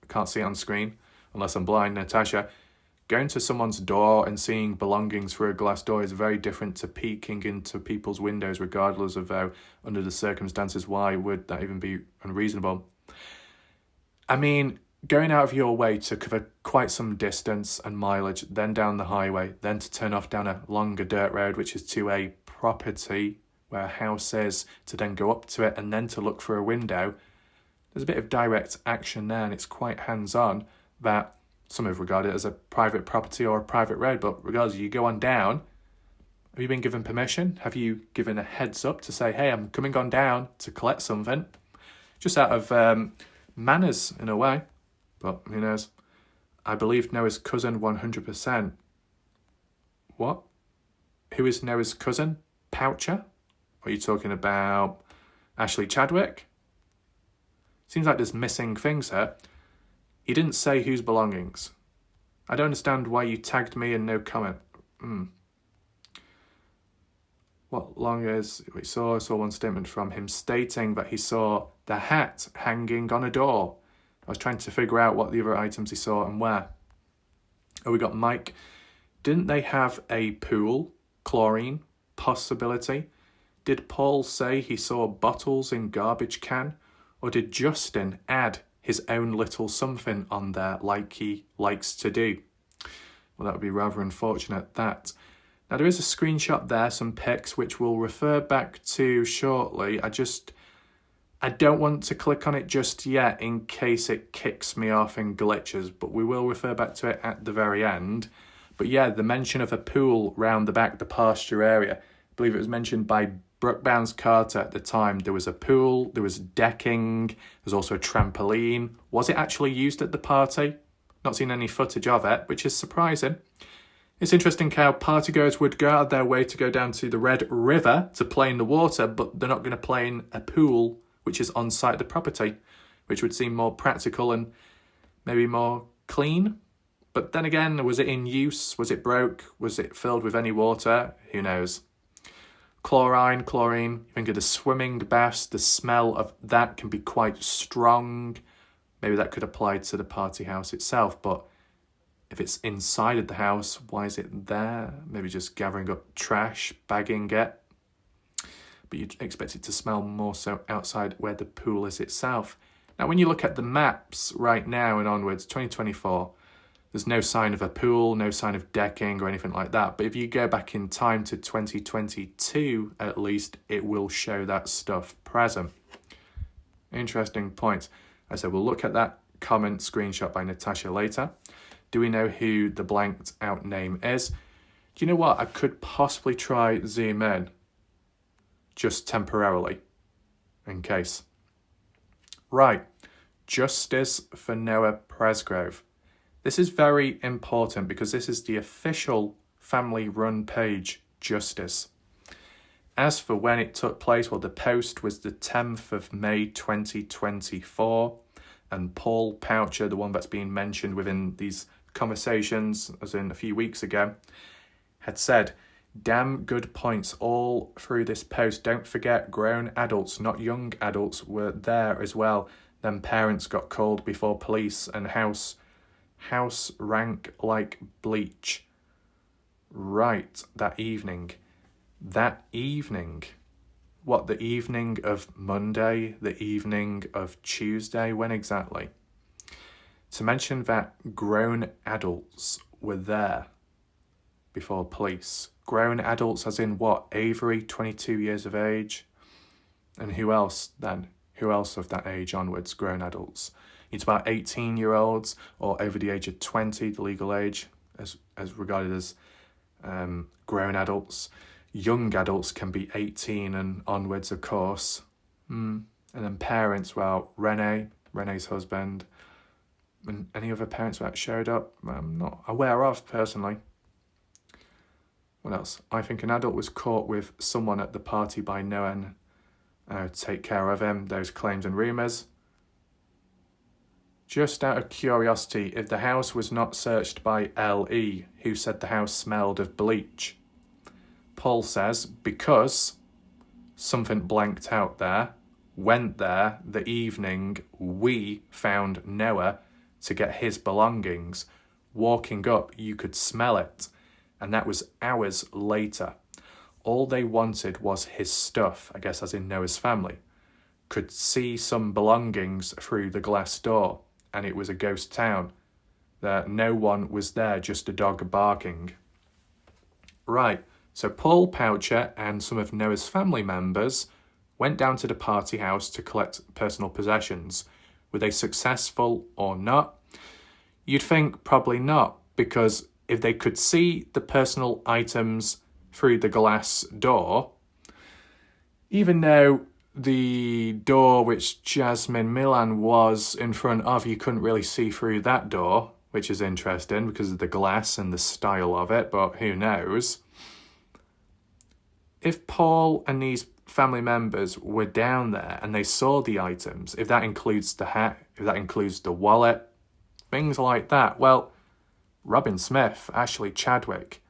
can't see it on screen unless I'm blind. Natasha, going to someone's door and seeing belongings through a glass door is very different to peeking into people's windows, regardless of under the circumstances. Why would that even be unreasonable? I mean, going out of your way to cover quite some distance and mileage, then down the highway, then to turn off down a longer dirt road, which is to a property where a house is, to then go up to it and then to look through a window, there's a bit of direct action there, and it's quite hands-on that some have regarded it as a private property or a private road. But regardless, you go on down, have you been given permission? Have you given a heads up to say, hey, I'm coming on down to collect something? Just out of manners in a way. But who knows? I believe Noah's cousin 100%. What? Who is Noah's cousin? Poucher? Or are you talking about Ashley Chadwick? Seems like there's missing things here. He didn't say whose belongings. I don't understand why you tagged me and no comment. What long is we saw? I saw one statement from him stating that he saw the hat hanging on a door. I was trying to figure out what the other items he saw and where. Oh, we got Mike. Didn't they have a pool? Chlorine? Possibility? Did Paul say he saw bottles in garbage can? Or did Justin add his own little something on there like he likes to do? Well, that would be rather unfortunate, that. Now there is a screenshot there, some pics, which we'll refer back to shortly. I don't want to click on it just yet in case it kicks me off and glitches, but we will refer back to it at the very end. But yeah, the mention of a pool round the back, the pasture area, I believe it was mentioned by Brooke Bounds Carter at the time. There was a pool, there was decking, there's also a trampoline. Was it actually used at the party? Not seen any footage of it, which is surprising. It's interesting how partygoers would go out of their way to go down to the Red River to play in the water, but they're not going to play in a pool which is on site of the property, which would seem more practical and maybe more clean. But then again, was it in use? Was it broke? Was it filled with any water? Who knows? Chlorine, you think of the swimming baths, the smell of that can be quite strong. Maybe that could apply to the party house itself, but if it's inside of the house, why is it there? Maybe just gathering up trash, bagging it. But you'd expect it to smell more so outside where the pool is itself. Now, when you look at the maps right now and onwards, 2024, there's no sign of a pool, no sign of decking or anything like that. But if you go back in time to 2022, at least, it will show that stuff present. Interesting point. I said we'll look at that comment screenshot by Natasha later. Do we know who the blanked out name is? Do you know what? I could possibly try zoom in just temporarily in case. Right. Justice for Noah Presgrove. This is very important because this is the official family-run page, Justice. As for when it took place, well, the post was the 10th of May 2024, and Paul Poucher, the one that's been mentioned within these conversations, as in a few weeks ago, had said, damn good points all through this post. Don't forget, grown adults, not young adults, were there as well. Then parents got called before police and house rank like Bleach. Right, that evening. What, the evening of Monday? The evening of Tuesday? When exactly? To mention that grown adults were there before police. Grown adults as in what? Avery, 22 years of age? And who else then? Who else of that age onwards, grown adults? It's about 18-year-olds or over the age of 20, the legal age, as regarded as grown adults. Young adults can be 18 and onwards, of course. And then parents, well, Renee's husband, and any other parents that showed up, I'm not aware of personally. What else? I think an adult was caught with someone at the party by Noah to take care of him. Those claims and rumours. Just out of curiosity, if the house was not searched by L.E., who said the house smelled of bleach? Paul says, because something blanked out there, went there the evening we found Noah to get his belongings. Walking up, you could smell it. And that was hours later. All they wanted was his stuff, I guess as in Noah's family. Could see some belongings through the glass door, and it was a ghost town. No one was there, just a dog barking. Right, so Paul Poucher and some of Noah's family members went down to the party house to collect personal possessions. Were they successful or not? You'd think probably not, because if they could see the personal items through the glass door, even though the door which Jasmine Milan was in front of, you couldn't really see through that door, which is interesting because of the glass and the style of it, but who knows. If Paul and these family members were down there and they saw the items, if that includes the hat, if that includes the wallet, things like that, well, Robin Smith, Ashley Chadwick,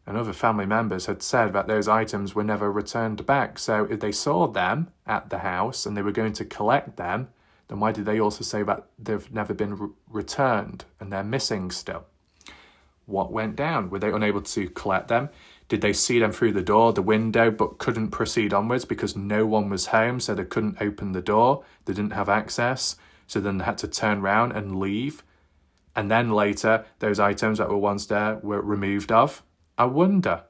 and other family members had said that those items were never returned back. So if they saw them at the house and they were going to collect them, then why did they also say that they've never been returned and they're missing still? What went down? Were they unable to collect them? Did they see them through the door, the window, but couldn't proceed onwards because no one was home, so they couldn't open the door? They didn't have access, so then they had to turn around and leave. And then later, those items that were once there were removed of. I wonder.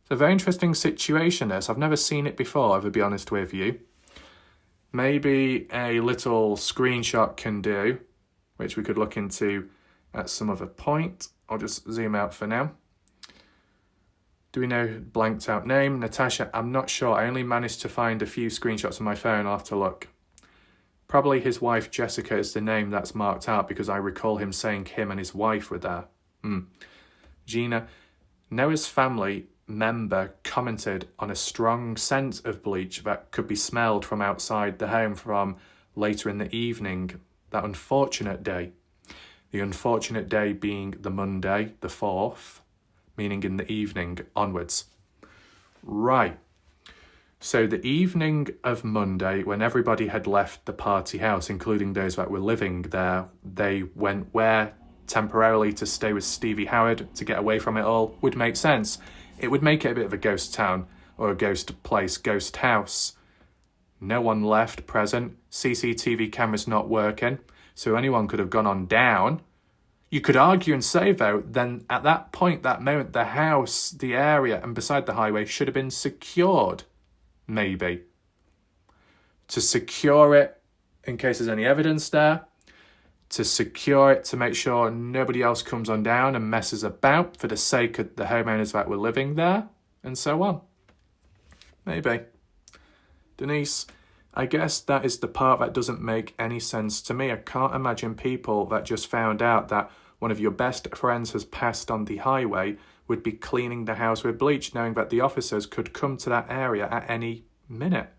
It's a very interesting situation, this. I've never seen it before, to be honest with you. Maybe a little screenshot can do, which we could look into at some other point. I'll just zoom out for now. Do we know blanked out name? Natasha, I'm not sure. I only managed to find a few screenshots on my phone. I'll have to look. Probably his wife Jessica is the name that's marked out because I recall him saying him and his wife were there. Gina, Noah's family member commented on a strong scent of bleach that could be smelled from outside the home from later in the evening, that unfortunate day. The unfortunate day being the Monday, the 4th, meaning in the evening onwards. Right. So the evening of Monday, when everybody had left the party house, including those that were living there, they went where temporarily to stay with Stevie Howard to get away from it all would make sense. It would make it a bit of a ghost town or a ghost place, ghost house. No one left present. CCTV cameras not working. So anyone could have gone on down. You could argue and say, though, then at that point, that moment, the house, the area, and beside the highway should have been secured. Maybe. To secure it in case there's any evidence there. To secure it to make sure nobody else comes on down and messes about for the sake of the homeowners that were living there, and so on. Maybe. Denise, I guess that is the part that doesn't make any sense to me. I can't imagine people that just found out that one of your best friends has passed on the highway would be cleaning the house with bleach, knowing that the officers could come to that area at any minute.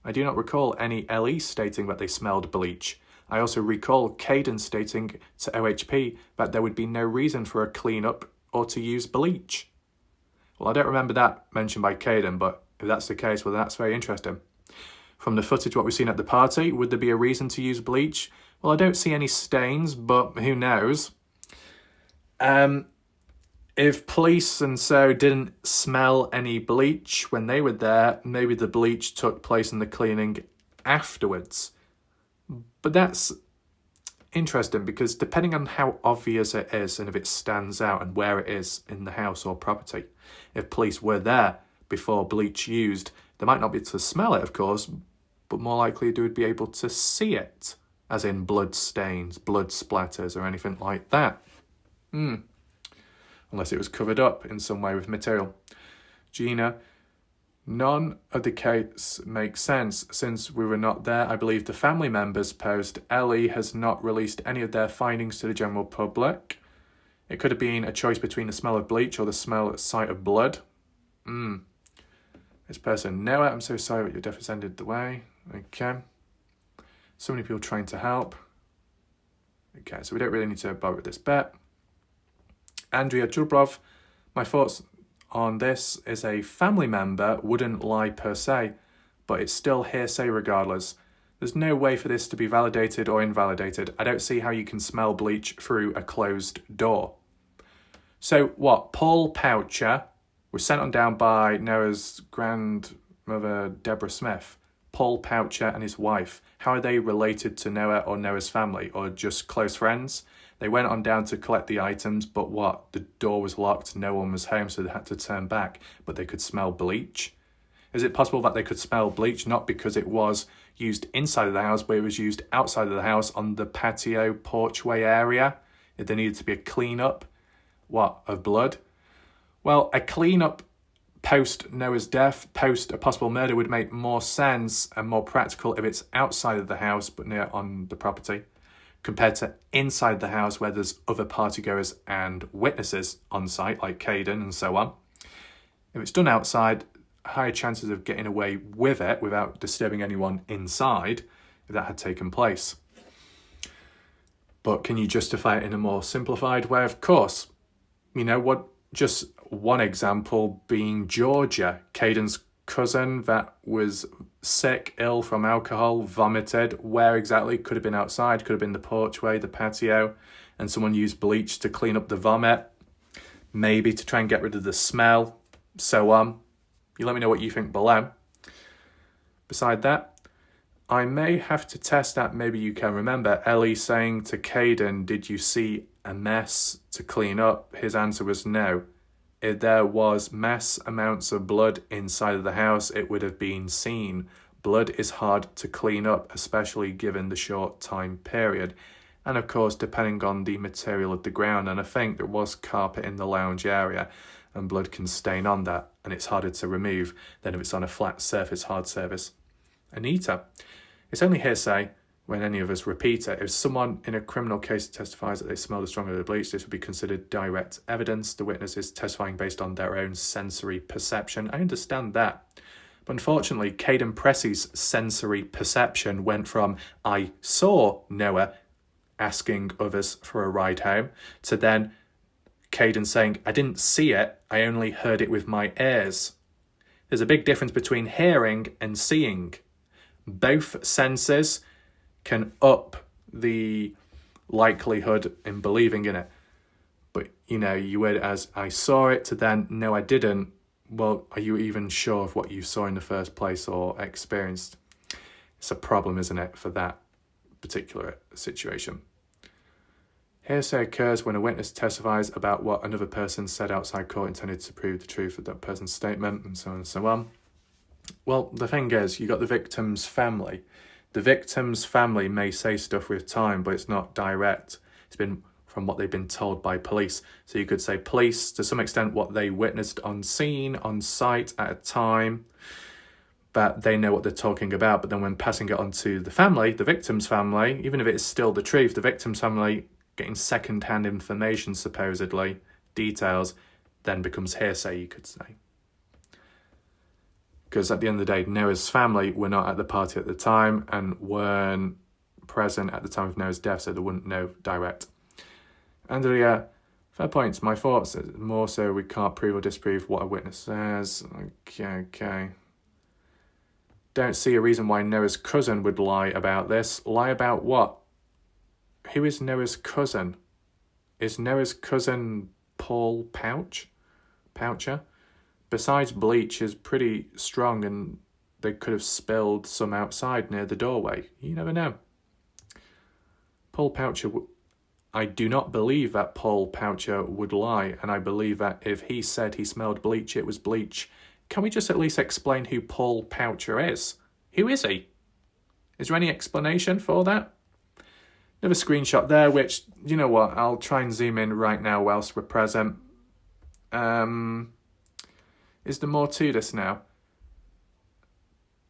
I do not recall any LE stating that they smelled bleach. I also recall Caden stating to OHP that there would be no reason for a clean-up or to use bleach. Well, I don't remember that mentioned by Caden, but if that's the case, well, that's very interesting. From the footage, what we've seen at the party, would there be a reason to use bleach? Well, I don't see any stains, but who knows? If police and so didn't smell any bleach when they were there, maybe the bleach took place in the cleaning afterwards. But that's interesting because depending on how obvious it is and if it stands out and where it is in the house or property, if police were there before bleach used, they might not be able to smell it, of course, but more likely they would be able to see it, as in blood stains, blood splatters or anything like that. Unless it was covered up in some way with material. Gina, none of the case makes sense. Since we were not there, I believe the family members post. Ellie has not released any of their findings to the general public. It could have been a choice between the smell of bleach or the sight of blood. This person, Noah, I'm so sorry that your death has ended the way. Okay. So many people trying to help. Okay, so we don't really need to bother with this bit. Andrea Chubrov, my thoughts on this is a family member wouldn't lie per se, but it's still hearsay regardless. There's no way for this to be validated or invalidated. I don't see how you can smell bleach through a closed door. So what, Paul Poucher was sent on down by Noah's grandmother, Deborah Smith. Paul Poucher and his wife. How are they related to Noah or Noah's family, or just close friends? They went on down to collect the items, but what? The door was locked, no one was home, so they had to turn back, but they could smell bleach? Is it possible that they could smell bleach not because it was used inside of the house, but it was used outside of the house on the patio porchway area? If there needed to be a clean-up, of blood? Well, a clean-up post Noah's death, post a possible murder would make more sense and more practical if it's outside of the house, but near on the property, compared to inside the house where there's other partygoers and witnesses on site, like Caden and so on. If it's done outside, higher chances of getting away with it without disturbing anyone inside if that had taken place. But can you justify it in a more simplified way? Of course. You know what? Just one example being Georgia, Caden's cousin that was sick, ill from alcohol, vomited. Where exactly? Could have been outside, could have been the porchway, the patio, and someone used bleach to clean up the vomit, maybe to try and get rid of the smell, so on. You let me know what you think below. Beside that, I may have to test that. Maybe you can remember Ellie saying to Caden, did you see a mess to clean up? His answer was no. If there was mass amounts of blood inside of the house, it would have been seen. Blood is hard to clean up, especially given the short time period. And of course, depending on the material of the ground, and I think there was carpet in the lounge area, and blood can stain on that, and it's harder to remove than if it's on a flat surface, hard surface. Anita, it's only hearsay when any of us repeat it. If someone in a criminal case testifies that they smelled a strong odor of bleach, this would be considered direct evidence. The witness is testifying based on their own sensory perception. I understand that. But unfortunately, Caden Pressey's sensory perception went from, I saw Noah asking others for a ride home, to then Caden saying, I didn't see it, I only heard it with my ears. There's a big difference between hearing and seeing. Both senses can up the likelihood in believing in it. But, you word it as, I saw it, to then, no, I didn't. Well, are you even sure of what you saw in the first place or experienced? It's a problem, isn't it, for that particular situation. Hearsay occurs when a witness testifies about what another person said outside court intended to prove the truth of that person's statement, and so on and so on. Well, the thing is, you got the victim's family. The victim's family may say stuff with time, but it's not direct. It's been from what they've been told by police. So you could say police, to some extent, what they witnessed on scene, on site, at a time, that they know what they're talking about. But then when passing it on to the family, the victim's family, even if it's still the truth, the victim's family getting second-hand information, supposedly, details, then becomes hearsay, you could say. Because at the end of the day, Noah's family were not at the party at the time and weren't present at the time of Noah's death, so they wouldn't know direct. Andrea, fair points. My thoughts, more so we can't prove or disprove what a witness says. Okay. Don't see a reason why Noah's cousin would lie about this. Lie about what? Who is Noah's cousin? Is Noah's cousin Paul Poucher? Besides, Bleach is pretty strong and they could have spilled some outside near the doorway. You never know. Paul Poucher, I do not believe that Paul Poucher would lie, and I believe that if he said he smelled bleach, it was bleach. Can we just at least explain who Paul Poucher is? Who is he? Is there any explanation for that? Another screenshot there, which, you know what, I'll try and zoom in right now whilst we're present. Is there more to this now?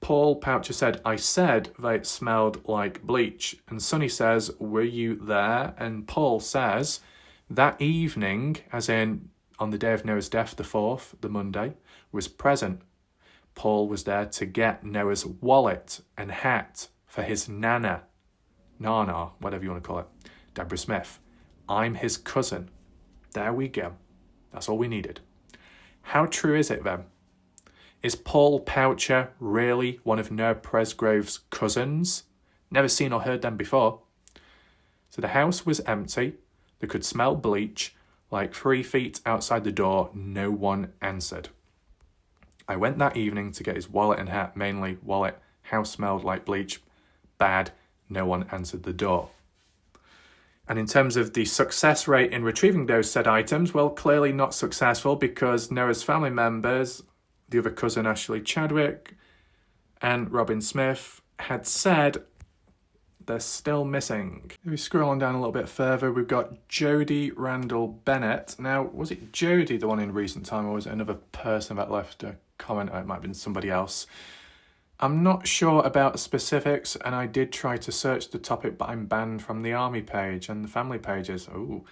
Paul Poucher said, I said that it smelled like bleach. And Sonny says, were you there? And Paul says, that evening, as in on the day of Noah's death, the 4th, the Monday, was present. Paul was there to get Noah's wallet and hat for his Nana, whatever you want to call it, Deborah Smith. I'm his cousin. There we go. That's all we needed. How true is it then? Is Paul Poucher really one of Noah Presgrove's cousins? Never seen or heard them before. So the house was empty. They could smell bleach. Like 3 feet outside the door, no one answered. I went that evening to get his wallet and hat, mainly wallet. House smelled like bleach. Bad. No one answered the door. And in terms of the success rate in retrieving those said items, well, clearly not successful because Noah's family members, the other cousin Ashley Chadwick and Robin Smith, had said they're still missing. If we scroll on down a little bit further, we've got Jodie Randall Bennett. Now, was it Jodie, the one in recent time, or was it another person that left a comment? Or it might have been somebody else. I'm not sure about specifics, and I did try to search the topic, but I'm banned from the army page and the family pages. Ooh.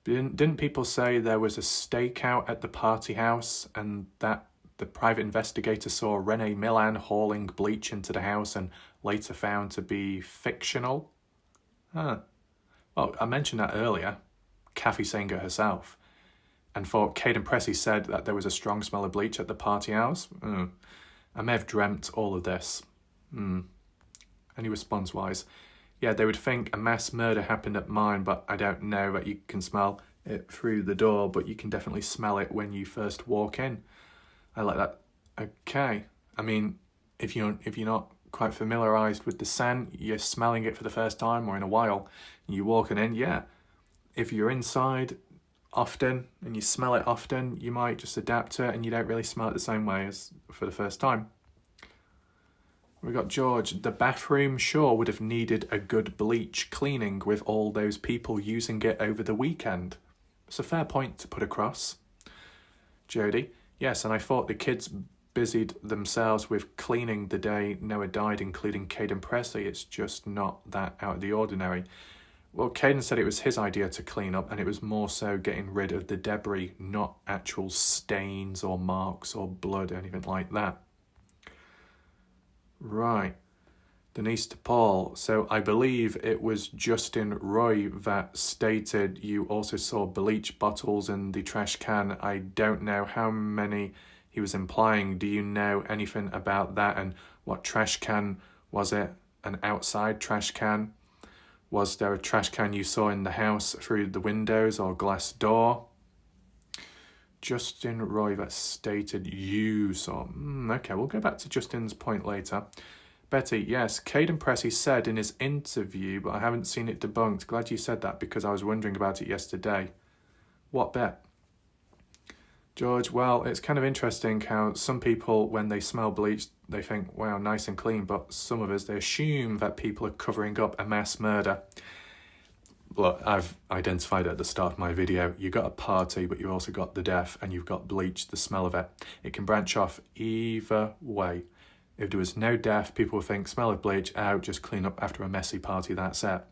Didn't people say there was a stakeout at the party house and that the private investigator saw Renee Millan hauling bleach into the house and later found to be fictional? Huh. Well, I mentioned that earlier. Kathy saying it herself. And for Caden Pressey said that there was a strong smell of bleach at the party house. I may have dreamt all of this. Any response-wise? Yeah, they would think a mass murder happened at mine, but I don't know that you can smell it through the door, but you can definitely smell it when you first walk in. I like that. Okay. I mean, if you're not quite familiarised with the scent, you're smelling it for the first time or in a while, and you're walking in, yeah. If you're inside, often and you smell it often, you might just adapt to it and you don't really smell it the same way as for the first time. We got George. The bathroom sure would have needed a good bleach cleaning with all those people using it over the weekend. It's a fair point to put across. Jody. Yes, and I thought the kids busied themselves with cleaning the day Noah died, including Caden Presley. It's just not that out of the ordinary. Well, Caden said it was his idea to clean up, and it was more so getting rid of the debris, not actual stains or marks or blood or anything like that. Right. Denise to Paul. So I believe it was Justin Roy that stated you also saw bleach bottles in the trash can. I don't know how many he was implying. Do you know anything about that, and what trash can was it? An outside trash can? Was there a trash can you saw in the house through the windows or glass door? Justin Roy that stated you saw. Okay, we'll go back to Justin's point later. Betty, yes, Caden Pressey said in his interview, but I haven't seen it debunked. Glad you said that because I was wondering about it yesterday. What bet? George, well, it's kind of interesting how some people, when they smell bleach, they think, wow, nice and clean, but some of us, they assume that people are covering up a mass murder. Look, I've identified at the start of my video, you got a party, but you also got the death, and you've got bleach, the smell of it. It can branch off either way. If there was no death, people would think, smell of bleach, out, just clean up after a messy party, that's it.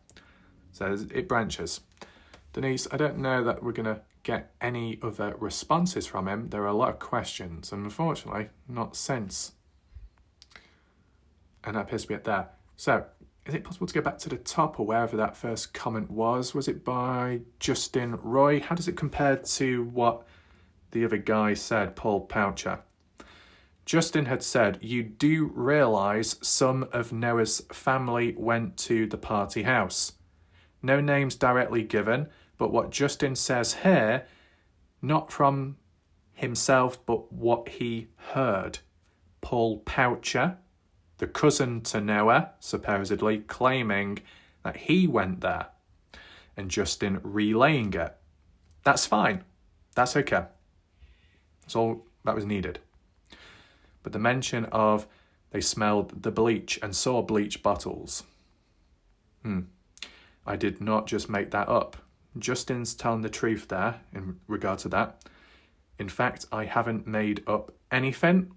So it branches. Denise, I don't know that we're going to get any other responses from him. There are a lot of questions, and unfortunately, not since. And that appears to be it there. So, is it possible to go back to the top or wherever that first comment was? Was it by Justin Roy? How does it compare to what the other guy said, Paul Poucher? Justin had said, you do realise some of Noah's family went to the party house. No names directly given, but what Justin says here, not from himself, but what he heard. Paul Poucher, the cousin to Noah, supposedly claiming that he went there, and Justin relaying it. That's fine. That's okay. That's all that was needed. But the mention of they smelled the bleach and saw bleach bottles. I did not just make that up. Justin's telling the truth there in regard to that. In fact, I haven't made up anything.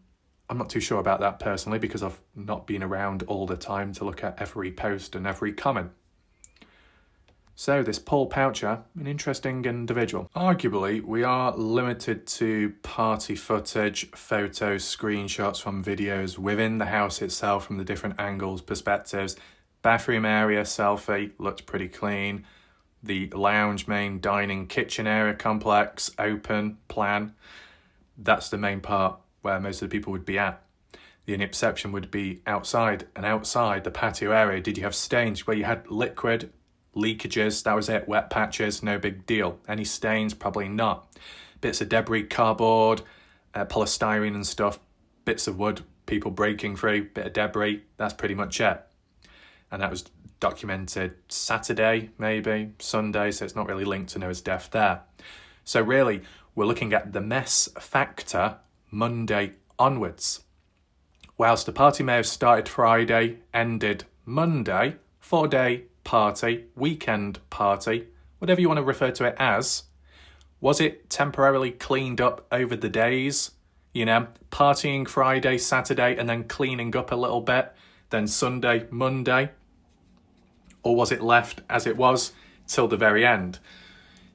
I'm not too sure about that personally because I've not been around all the time to look at every post and every comment. So this Paul Poucher, an interesting individual. Arguably, we are limited to party footage, photos, screenshots from videos within the house itself from the different angles, perspectives. Bathroom area selfie looked pretty clean. The lounge, main dining, kitchen area complex, open, plan. That's the main part where most of the people would be at. The interception would be outside, and outside the patio area, did you have stains where you had liquid, leakages, that was it, wet patches, no big deal. Any stains, probably not. Bits of debris, cardboard, polystyrene and stuff, bits of wood, people breaking through, bit of debris, that's pretty much it. And that was documented Saturday, maybe, Sunday, so it's not really linked to Noah's death there. So really, we're looking at the mess factor Monday onwards. Whilst the party may have started Friday, ended Monday, 4-day party, weekend party, whatever you want to refer to it as, was it temporarily cleaned up over the days? You know, partying Friday, Saturday, and then cleaning up a little bit, then Sunday, Monday? Or was it left as it was till the very end?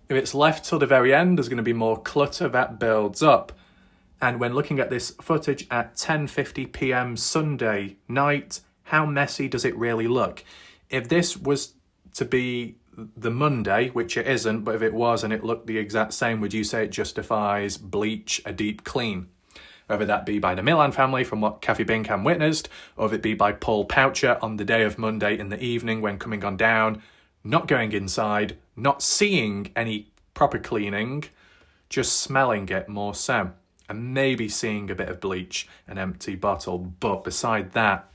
If it's left till the very end, there's going to be more clutter that builds up. And when looking at this footage at 10:50 p.m. Sunday night, how messy does it really look? If this was to be the Monday, which it isn't, but if it was and it looked the exact same, would you say it justifies Bleach, a deep clean? Whether that be by the Milan family from what Kathy Bingham witnessed, or if it be by Paul Poucher on the day of Monday in the evening when coming on down, not going inside, not seeing any proper cleaning, just smelling it more so, and maybe seeing a bit of bleach, an empty bottle. But beside that,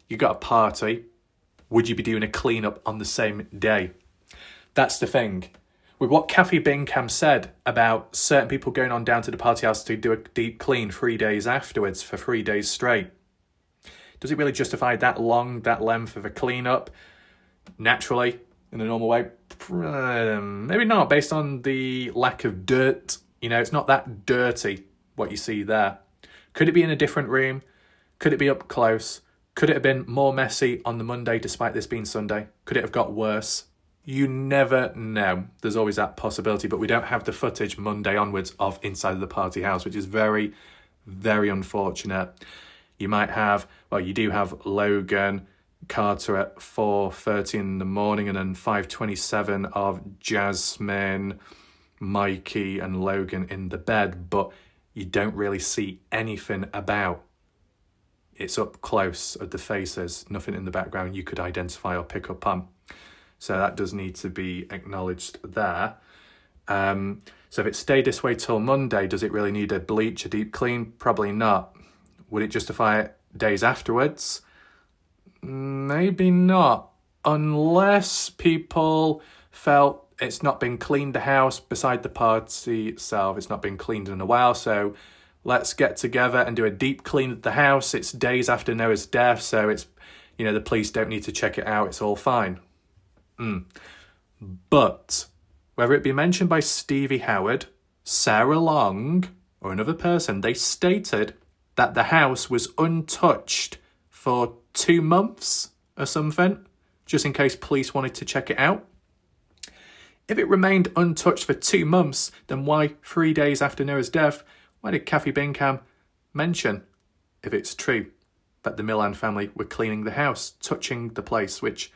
you got a party. Would you be doing a cleanup on the same day? That's the thing. With what Kathy Bingham said about certain people going on down to the party house to do a deep clean 3 days afterwards for 3 days straight, does it really justify that length of a clean-up naturally in a normal way? Maybe not, based on the lack of dirt. It's not that dirty, what you see there. Could it be in a different room? Could it be up close? Could it have been more messy on the Monday despite this being Sunday? Could it have got worse? You never know. There's always that possibility, but we don't have the footage Monday onwards of inside of the party house, which is very, very unfortunate. You do have Logan Carter at 4:30 in the morning, and then 5:27 of Jasmine, Mikey and Logan in the bed, but you don't really see anything about. It's up close at the faces, nothing in the background you could identify or pick up on. So that does need to be acknowledged there. So if it stayed this way till Monday, does it really need a bleach, a deep clean? Probably not. Would it justify it days afterwards? Maybe not, unless people felt it's not been cleaned, the house beside the party itself, it's not been cleaned in a while, so let's get together and do a deep clean of the house. It's days after Noah's death, so it's, the police don't need to check it out, it's all fine. But whether it be mentioned by Stevie Howard, Sarah Long, or another person, they stated that the house was untouched for 2 months or something, just in case police wanted to check it out. If it remained untouched for 2 months, then why 3 days after Noah's death, why did Kathy Bingham mention, if it's true, that the Milan family were cleaning the house, touching the place, which,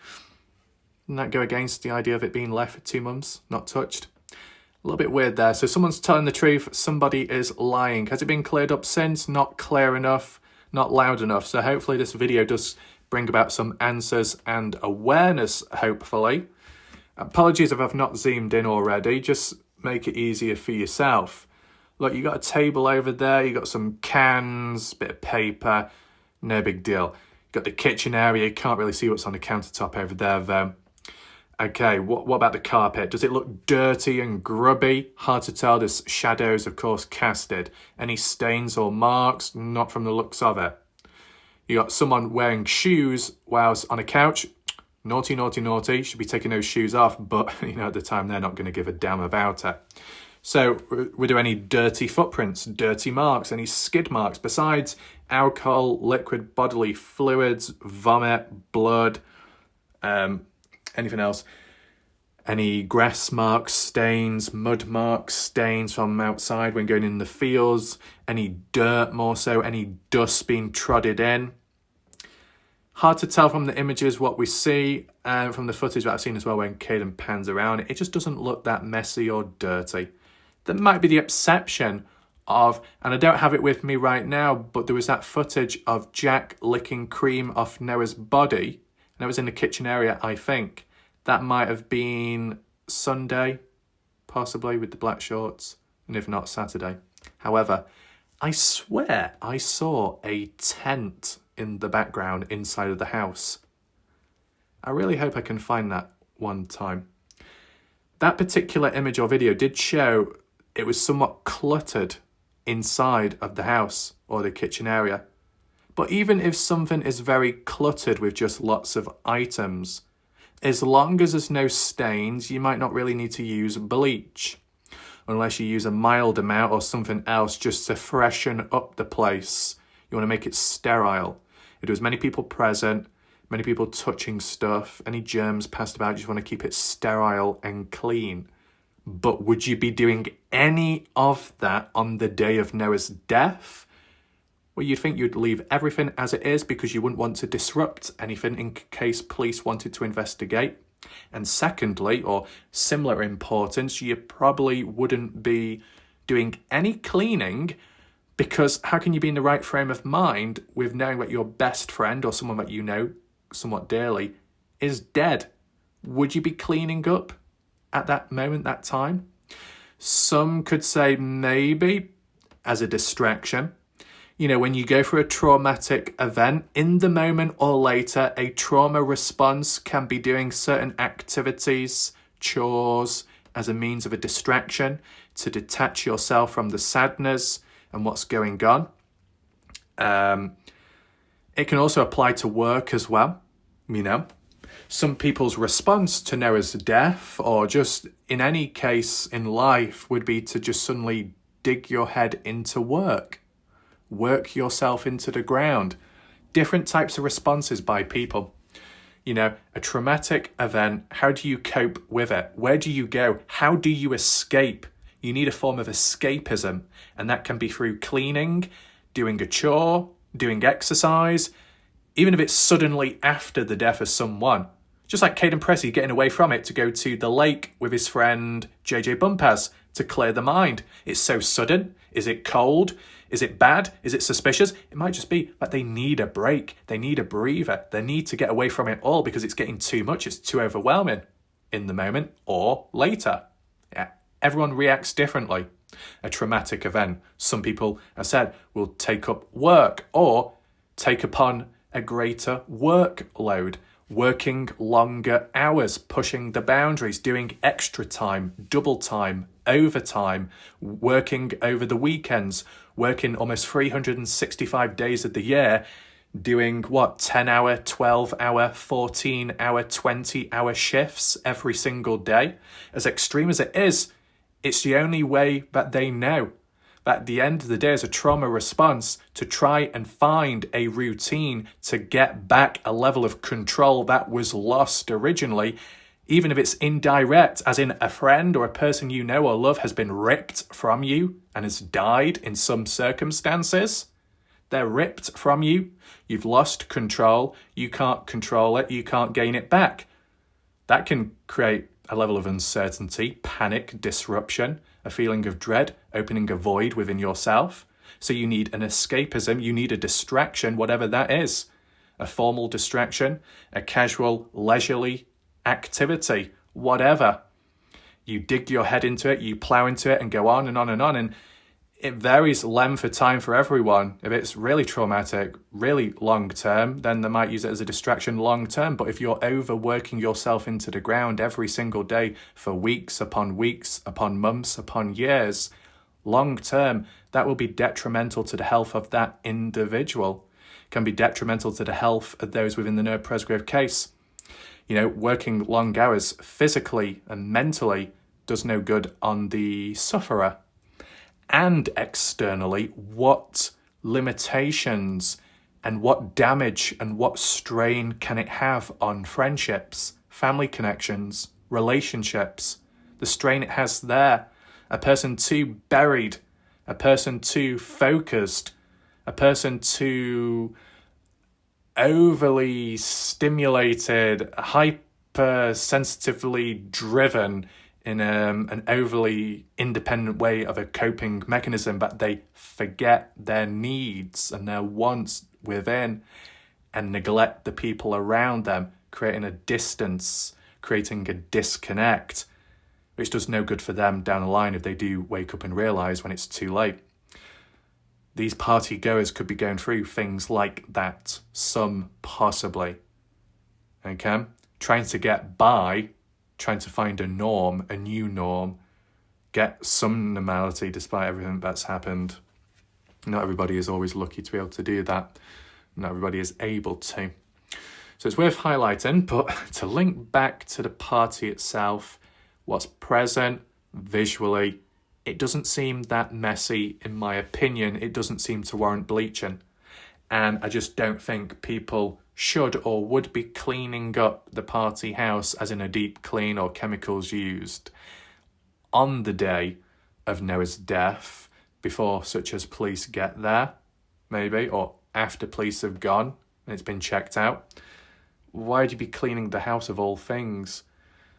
doesn't that go against the idea of it being left for 2 months, not touched? A little bit weird there. So someone's telling the truth, somebody is lying. Has it been cleared up since? Not clear enough, not loud enough. So hopefully this video does bring about some answers and awareness, hopefully. Apologies if I've not zoomed in already, just make it easier for yourself. Look, you got a table over there, you got some cans, bit of paper, no big deal. You got the kitchen area, you can't really see what's on the countertop over there though. Okay, what about the carpet? Does it look dirty and grubby? Hard to tell, there's shadows of course casted. Any stains or marks? Not from the looks of it. You got someone wearing shoes whilst on a couch. Naughty, naughty, naughty. Should be taking those shoes off, but at the time they're not going to give a damn about it. So were there any dirty footprints, dirty marks, any skid marks besides alcohol, liquid bodily fluids, vomit, blood, anything else? Any grass marks, stains, mud marks, stains from outside when going in the fields, any dirt more so, any dust being trodden in? Hard to tell from the images what we see, and from the footage that I've seen as well when Caden pans around. It just doesn't look that messy or dirty. That might be the exception of, and I don't have it with me right now, but there was that footage of Jack licking cream off Noah's body, and it was in the kitchen area, I think. That might have been Sunday, possibly, with the black shorts, and if not, Saturday. However, I swear I saw a tent in the background inside of the house. I really hope I can find that one time. That particular image or video did show it was somewhat cluttered inside of the house or the kitchen area. But even if something is very cluttered with just lots of items, as long as there's no stains, you might not really need to use bleach, unless you use a mild amount or something else just to freshen up the place. You want to make it sterile. If there was many people present, many people touching stuff, any germs passed about, you just want to keep it sterile and clean. But would you be doing any of that on the day of Noah's death? Well, you'd think you'd leave everything as it is because you wouldn't want to disrupt anything in case police wanted to investigate. And secondly, or similar importance, you probably wouldn't be doing any cleaning, because how can you be in the right frame of mind with knowing that your best friend or someone that you know somewhat dearly is dead? Would you be cleaning up at that moment, that time? Some could say maybe as a distraction. When you go through a traumatic event, in the moment or later, a trauma response can be doing certain activities, chores, as a means of a distraction to detach yourself from the sadness and what's going on. It can also apply to work as well, you know. Some people's response to Noah's death, or just in any case in life, would be to just suddenly dig your head into work yourself into the ground. Different types of responses by people. You know, a traumatic event, how do you cope with it? Where do you go? How do you escape? You need a form of escapism, and that can be through cleaning, doing a chore, doing exercise, even if it's suddenly after the death of someone. Just like Caden Pressey getting away from it to go to the lake with his friend JJ Bumpaz to clear the mind. It's so sudden. Is it cold? Is it bad? Is it suspicious? It might just be that they need a break. They need a breather. They need to get away from it all because it's getting too much. It's too overwhelming in the moment or later. Yeah. Everyone reacts differently. A traumatic event, some people, I said, will take up work or take upon a greater workload, working longer hours, pushing the boundaries, doing extra time, double time, overtime, working over the weekends, working almost 365 days of the year, doing 10-hour, 12-hour, 14-hour, 20-hour shifts every single day. As extreme as it is, it's the only way that they know. That at the end of the day, is a trauma response to try and find a routine to get back a level of control that was lost originally, even if it's indirect, as in a friend or a person you know or love has been ripped from you and has died in some circumstances. They're ripped from you. You've lost control. You can't control it. You can't gain it back. That can create a level of uncertainty, panic, disruption, a feeling of dread, opening a void within yourself. So you need an escapism, you need a distraction, whatever that is. A formal distraction, a casual, leisurely activity, whatever. You dig your head into it, you plow into it and go on and on and on. And it varies length of time for everyone. If it's really traumatic, really long term, then they might use it as a distraction long term. But if you're overworking yourself into the ground every single day for weeks upon months upon years, long term, that will be detrimental to the health of that individual. It can be detrimental to the health of those within the Noah Presgrove case. You know, working long hours physically and mentally does no good on the sufferer. And externally, what limitations and what damage and what strain can it have on friendships, family connections, relationships? The strain it has there. A person too buried, a person too focused, a person too overly stimulated, hypersensitively driven in an overly independent way of a coping mechanism, but they forget their needs and their wants within and neglect the people around them, creating a distance, creating a disconnect, which does no good for them down the line if they do wake up and realise when it's too late. These party goers could be going through things like that, some possibly. Okay? Trying to get by, trying to find a norm, a new norm, get some normality despite everything that's happened. Not everybody is always lucky to be able to do that. Not everybody is able to. So it's worth highlighting, but to link back to the party itself, what's present visually, it doesn't seem that messy, in my opinion. It doesn't seem to warrant bleaching. And I just don't think people should or would be cleaning up the party house, as in a deep clean or chemicals used, on the day of Noah's death, before such as police get there, maybe, or after police have gone and it's been checked out. Why would you be cleaning the house of all things?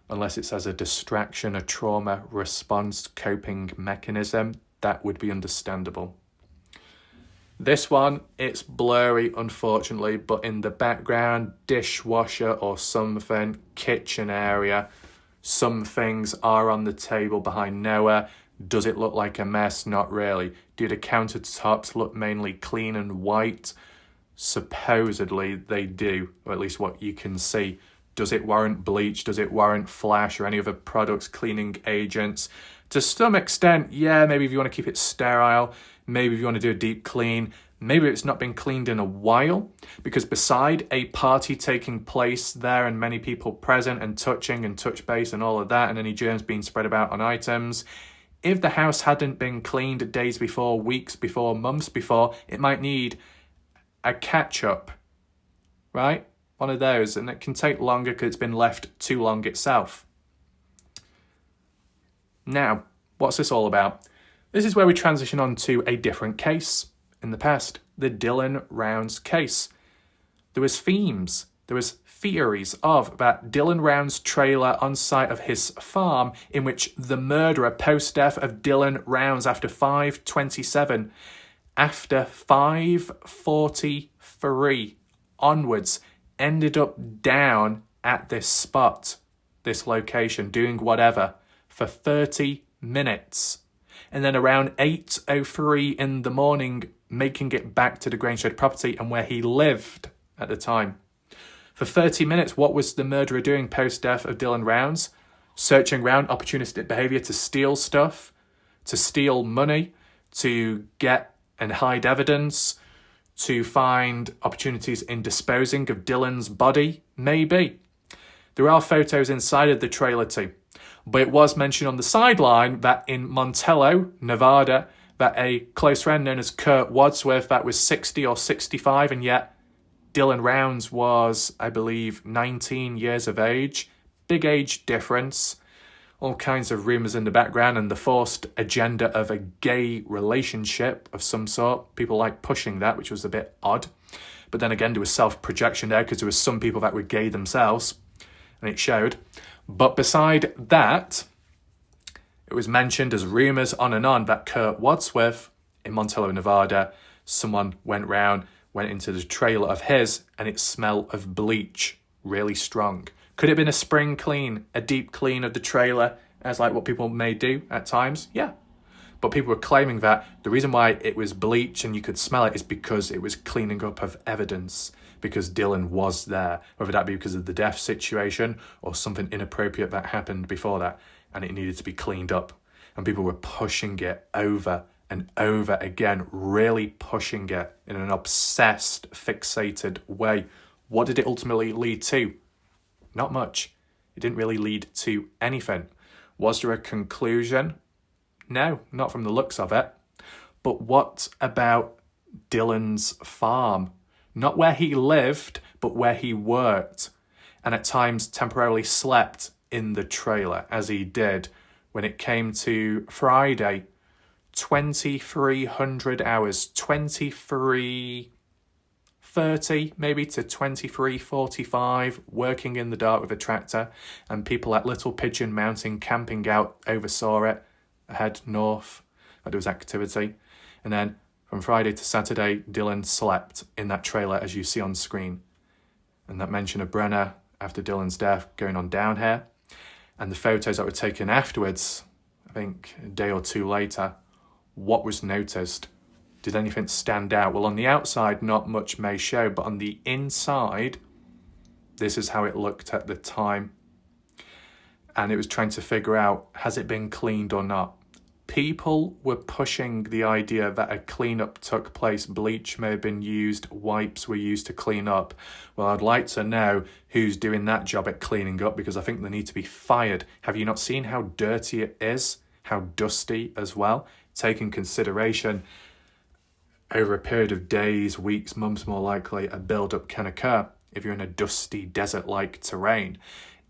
Unless it's as a distraction, a trauma response coping mechanism, that would be understandable. This one, it's blurry, unfortunately, but in the background, dishwasher or something, kitchen area, some things are on the table behind Noah. Does it look like a mess? Not really. Do the countertops look mainly clean and white? Supposedly they do, or at least what you can see. Does it warrant bleach? Does it warrant Flash or any other products, cleaning agents? To some extent, yeah, maybe if you want to keep it sterile, maybe if you want to do a deep clean, maybe it's not been cleaned in a while, because beside a party taking place there and many people present and touching and touch base and all of that, and any germs being spread about on items, if the house hadn't been cleaned days before, weeks before, months before, it might need a catch-up, right? One of those, and it can take longer because it's been left too long itself. Now, what's this all about? This is where we transition on to a different case in the past, the Dylan Rounds case. There was themes, there was theories of that Dylan Rounds trailer on site of his farm in which the murderer post-death of Dylan Rounds after 5:27, after 5:43 onwards, ended up down at this spot, this location, doing whatever, for 30 minutes. And then around 8:03 in the morning, making it back to the Grange property and where he lived at the time. For 30 minutes, what was the murderer doing post-death of Dylan Rounds? Searching around, opportunistic behaviour to steal stuff, to steal money, to get and hide evidence, to find opportunities in disposing of Dylan's body, maybe. There are photos inside of the trailer too. But it was mentioned on the sideline that in Montello, Nevada, that a close friend known as Kurt Wadsworth, that was 60 or 65, and yet Dylan Rounds was, I believe, 19 years of age. Big age difference. All kinds of rumours in the background and the forced agenda of a gay relationship of some sort. People like pushing that, which was a bit odd. But then again, there was self-projection there because there was some people that were gay themselves, and it showed. But beside that, it was mentioned as rumours on and on that Kurt Wadsworth in Montello, Nevada, someone went into the trailer of his and it smelled of bleach, really strong. Could it have been a spring clean, a deep clean of the trailer, as like what people may do at times? Yeah. But people were claiming that the reason why it was bleach and you could smell it is because it was cleaning up of evidence, because Dylan was there, whether that be because of the death situation or something inappropriate that happened before that, and it needed to be cleaned up. And people were pushing it over and over again, really pushing it in an obsessed, fixated way. What did it ultimately lead to? Not much. It didn't really lead to anything. Was there a conclusion? No, not from the looks of it. But what about Dylan's farm? Not where he lived, but where he worked, and at times temporarily slept in the trailer, as he did when it came to Friday. 2,300 hours, 23:30 maybe to 23:45, working in the dark with a tractor, and people at Little Pigeon Mountain camping out oversaw it, head north, there was activity. And then from Friday to Saturday, Dylan slept in that trailer as you see on screen. And that mention of Brenner after Dylan's death going on down here. And the photos that were taken afterwards, I think a day or two later, what was noticed? Did anything stand out? Well, on the outside, not much may show, but on the inside, this is how it looked at the time. And it was trying to figure out, has it been cleaned or not? People were pushing the idea that a cleanup took place. Bleach may have been used, wipes were used to clean up. Well, I'd like to know who's doing that job at cleaning up, because I think they need to be fired. Have you not seen how dirty it is? How dusty as well? Taking consideration over a period of days, weeks, months, more likely, a build-up can occur if you're in a dusty desert-like terrain.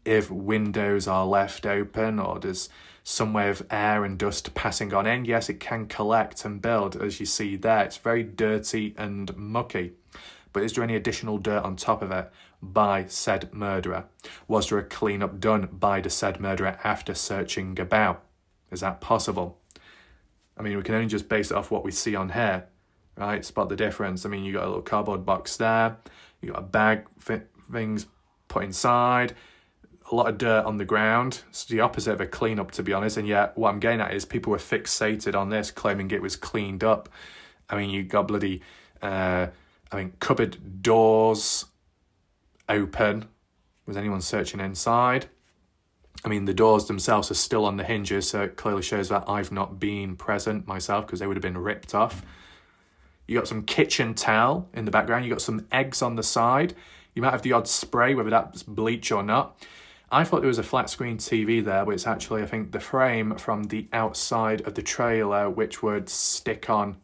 If windows are left open or there's some way of air and dust passing on in, yes, it can collect and build, as you see there. It's very dirty and mucky. But is there any additional dirt on top of it by said murderer? Was there a clean-up done by the said murderer after searching about? Is that possible? I mean, we can only just base it off what we see on here, right? Spot the difference. I mean, you got a little cardboard box there. You got a bag, things put inside. A lot of dirt on the ground. It's the opposite of a clean-up, to be honest. And yet, what I'm getting at is people were fixated on this, claiming it was cleaned up. I mean, you got bloody, cupboard doors open, Was anyone searching inside? I mean, the doors themselves are still on the hinges, so it clearly shows that I've not been present myself, because they would have been ripped off. You got some kitchen towel in the background. You got some eggs on the side. You might have the odd spray, whether that's bleach or not. I thought there was a flat screen TV there, but it's actually, I think, the frame from the outside of the trailer, which would stick on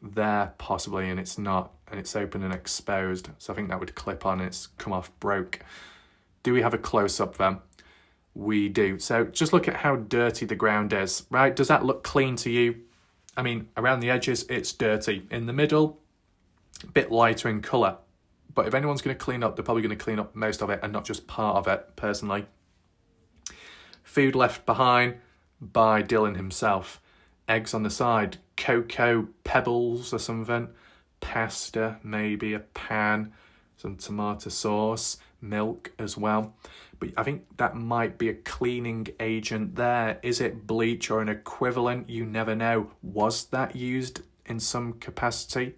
there possibly, and it's not, and it's open and exposed. So I think that would clip on and it's come off broke. Do we have a close-up then? We do. So just look at how dirty the ground is, right? Does that look clean to you? I mean, around the edges, it's dirty. In the middle, a bit lighter in colour. But if anyone's going to clean up, they're probably going to clean up most of it and not just part of it, personally. Food left behind by Dylan himself. Eggs on the side, cocoa pebbles or something, pasta, maybe a pan, some tomato sauce, milk as well. But I think that might be a cleaning agent there. Is it bleach or an equivalent? You never know. Was that used in some capacity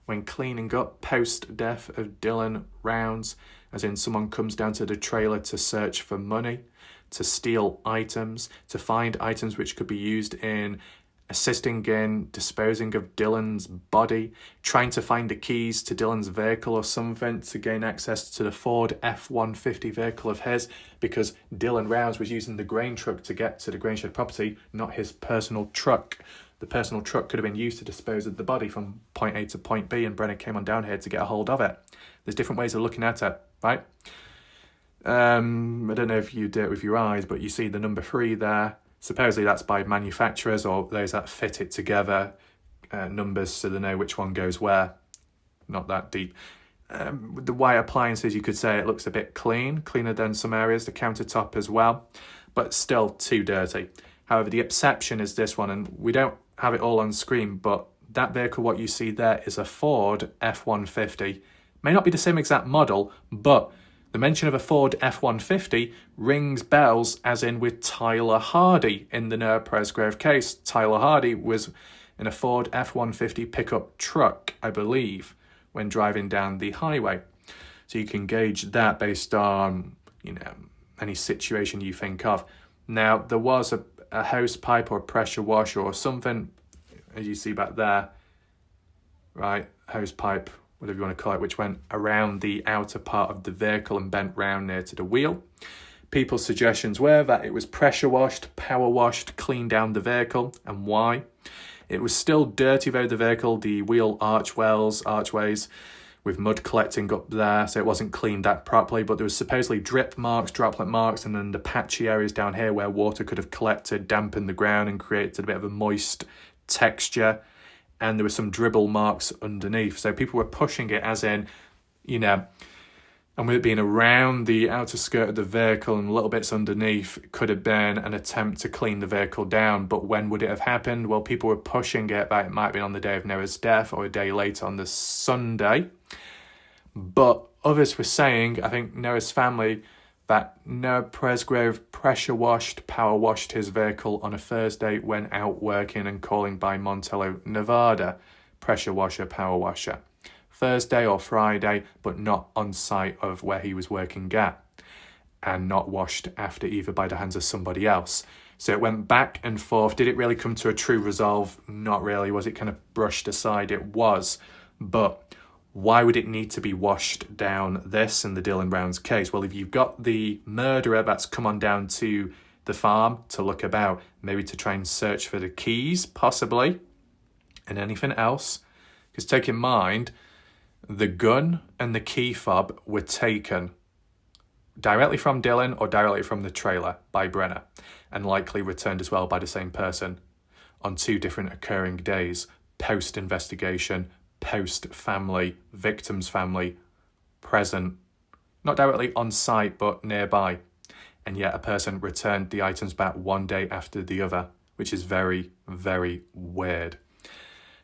when cleaning up post-death of Dylan Rounds? As in, someone comes down to the trailer to search for money, to steal items, to find items which could be used in assisting in disposing of Dylan's body, trying to find the keys to Dylan's vehicle or something to gain access to the Ford F-150 vehicle of his, because Dylan Rounds was using the grain truck to get to the grain shed property, not his personal truck. The personal truck could have been used to dispose of the body from point A to point B, and Brenner came on down here to get a hold of it. There's different ways of looking at it, right? I don't know if you do it with your eyes, but you see the number 3 there. Supposedly that's by manufacturers or those that fit it together, numbers so they know which one goes where. Not that deep. With the white appliances, you could say it looks a bit cleaner than some areas, the countertop as well, but still too dirty. However, the exception is this one, and we don't have it all on screen, but that vehicle, what you see there, is a Ford F-150. May not be the same exact model, but the mention of a Ford F-150 rings bells, as in with Tyler Hardy in the Noah Presgrove case. Tyler Hardy was in a Ford F-150 pickup truck, I believe, when driving down the highway. So you can gauge that based on, any situation you think of. Now, there was a hose pipe or a pressure washer or something, as you see back there, right, hose pipe, whatever you want to call it, which went around the outer part of the vehicle and bent round near to the wheel. People's suggestions were that it was pressure washed, power washed, cleaned down the vehicle, and why. It was still dirty though, the vehicle, the wheel archways, with mud collecting up there, so it wasn't cleaned that properly, but there was supposedly drip marks, droplet marks, and then the patchy areas down here where water could have collected, dampened the ground and created a bit of a moist texture. And there were some dribble marks underneath. So people were pushing it as in, and with it being around the outer skirt of the vehicle and little bits underneath, it could have been an attempt to clean the vehicle down. But when would it have happened? Well, people were pushing it that it might have been on the day of Noah's death or a day later on the Sunday. But others were saying, I think Noah's family, that Noah Presgrove pressure washed, power washed his vehicle on a Thursday when out working and calling by Montello, Nevada. Pressure washer, power washer. Thursday or Friday, but not on site of where he was working at. And not washed after either by the hands of somebody else. So it went back and forth. Did it really come to a true resolve? Not really. Was it kind of brushed aside? It was. But why would it need to be washed down this in the Dylan Rounds case? Well, if you've got the murderer that's come on down to the farm to look about, maybe to try and search for the keys, possibly, and anything else, because take in mind, the gun and the key fob were taken directly from Dylan or directly from the trailer by Brenner, and likely returned as well by the same person on 2 different occurring days, post-investigation, post-family, victim's family, present, not directly on site, but nearby. And yet a person returned the items back one day after the other, which is very, very weird.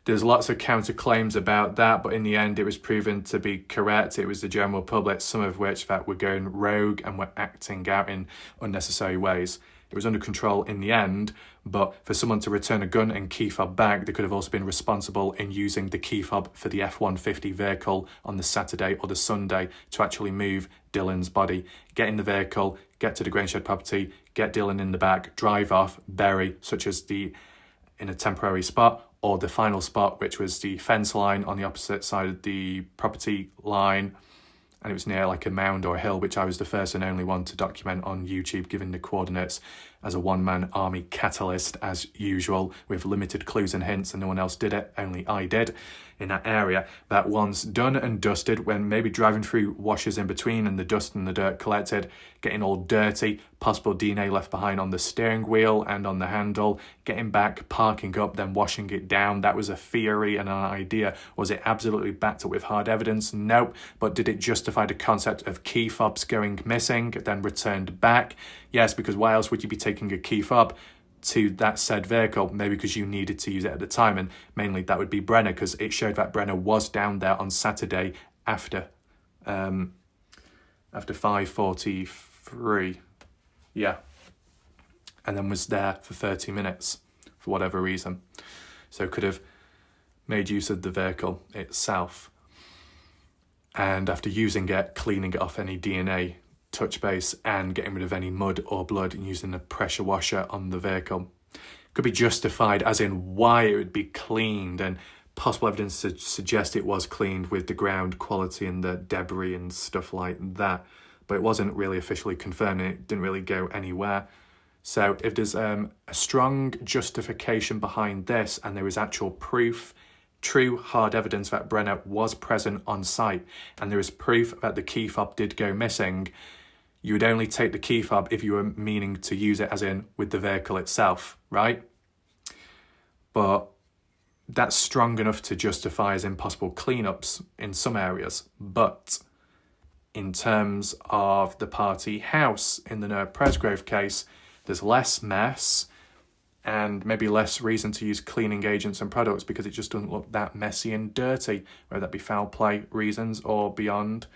There's lots of counterclaims about that, but in the end it was proven to be correct. It was the general public, some of which that were going rogue and were acting out in unnecessary ways. It was under control in the end, but for someone to return a gun and key fob back, they could have also been responsible in using the key fob for the F-150 vehicle on the Saturday or the Sunday to actually move Dylan's body, get in the vehicle, get to the Grangeshed property, get Dylan in the back, drive off, bury, such as in a temporary spot, or the final spot, which was the fence line on the opposite side of the property line. And it was near like a mound or a hill, which I was the first and only one to document on YouTube, given the coordinates as a one-man army catalyst, as usual, with limited clues and hints, and no one else did it, only I did, in that area. That once done and dusted, when maybe driving through washes in between and the dust and the dirt collected, getting all dirty, possible DNA left behind on the steering wheel and on the handle, getting back, parking up, then washing it down. That was a theory and an idea. Was it absolutely backed up with hard evidence? Nope. But did it justify the concept of key fobs going missing, then returned back? Yes, because why else would you be taking a key fob to that said vehicle? Maybe because you needed to use it at the time, and mainly that would be Brenner, because it showed that Brenner was down there on Saturday after 5:43, yeah, and then was there for 30 minutes for whatever reason. So could have made use of the vehicle itself, and after using it, cleaning it off any DNA, touch base, and getting rid of any mud or blood, and using a pressure washer on the vehicle. Could be justified as in why it would be cleaned, and possible evidence to suggest it was cleaned with the ground quality and the debris and stuff like that. But it wasn't really officially confirmed, and it didn't really go anywhere. So if there's a strong justification behind this, and there is actual proof, true hard evidence that Brenner was present on site, and there is proof that the key fob did go missing, you would only take the key fob if you were meaning to use it as in with the vehicle itself, right? But that's strong enough to justify as impossible cleanups in some areas. But in terms of the party house in the Noah Presgrove case, there's less mess and maybe less reason to use cleaning agents and products because it just doesn't look that messy and dirty, whether that be foul play reasons or beyond,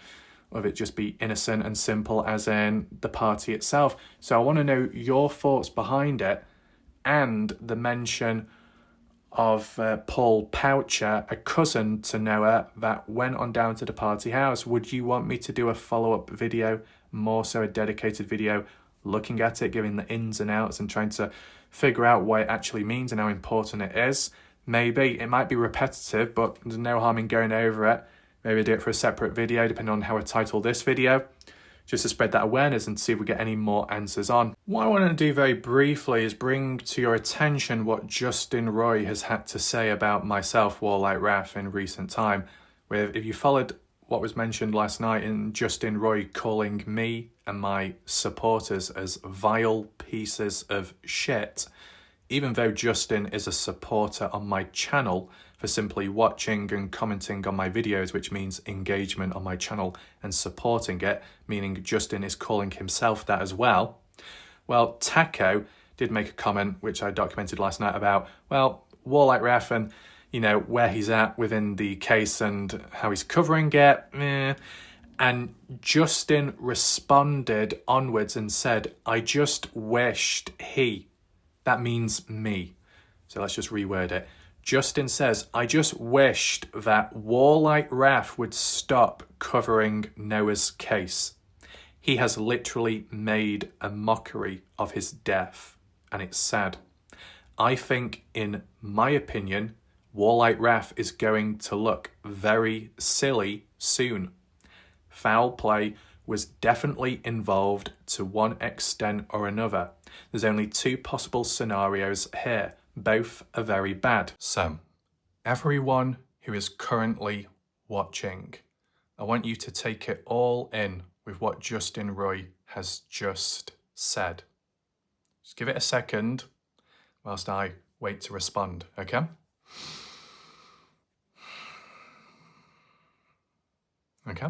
or if it just be innocent and simple as in the party itself. So I want to know your thoughts behind it, and the mention of Paul Poucher, a cousin to Noah, that went on down to the party house. Would you want me to do a follow-up video, more so a dedicated video, looking at it, giving the ins and outs and trying to figure out what it actually means and how important it is? Maybe. It might be repetitive, but there's no harm in going over it. Maybe do it for a separate video, depending on how I title this video, just to spread that awareness and see if we get any more answers on. What I want to do very briefly is bring to your attention what Justin Roy has had to say about myself, Warlight Raph, in recent time. If you followed what was mentioned last night in Justin Roy calling me and my supporters as vile pieces of shit, even though Justin is a supporter on my channel for simply watching and commenting on my videos, which means engagement on my channel and supporting it, meaning Justin is calling himself that as well. Well, Taco did make a comment, which I documented last night, about, well, Warlight Ref and, you know, where he's at within the case and how he's covering it. And Justin responded onwards and said, I just wished he. That means me. So let's just reword it. Justin says, I just wished that Warlight Raf would stop covering Noah's case. He has literally made a mockery of his death, and it's sad. I think, in my opinion, Warlight Raf is going to look very silly soon. Foul play was definitely involved to one extent or another. There's only two possible scenarios here. Both are very bad. So, everyone who is currently watching, I want you to take it all in with what Justin Roy has just said. Just give it a second whilst I wait to respond, okay? Okay?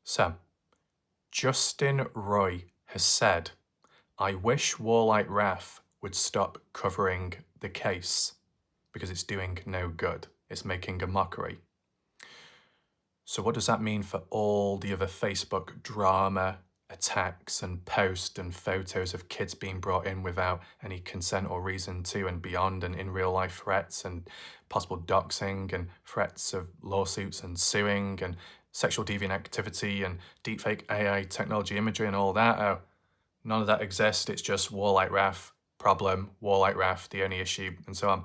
So, Justin Roy has said, I wish Warlight Raf would stop covering the case because it's doing no good. It's making a mockery. So what does that mean for all the other Facebook drama attacks and posts and photos of kids being brought in without any consent or reason to and beyond, and in real life threats and possible doxing and threats of lawsuits and suing and sexual deviant activity and deepfake AI technology imagery and all that. Oh, none of that exists. It's just Warlight Wrath problem, Warlight Wrath, the only issue, and so on.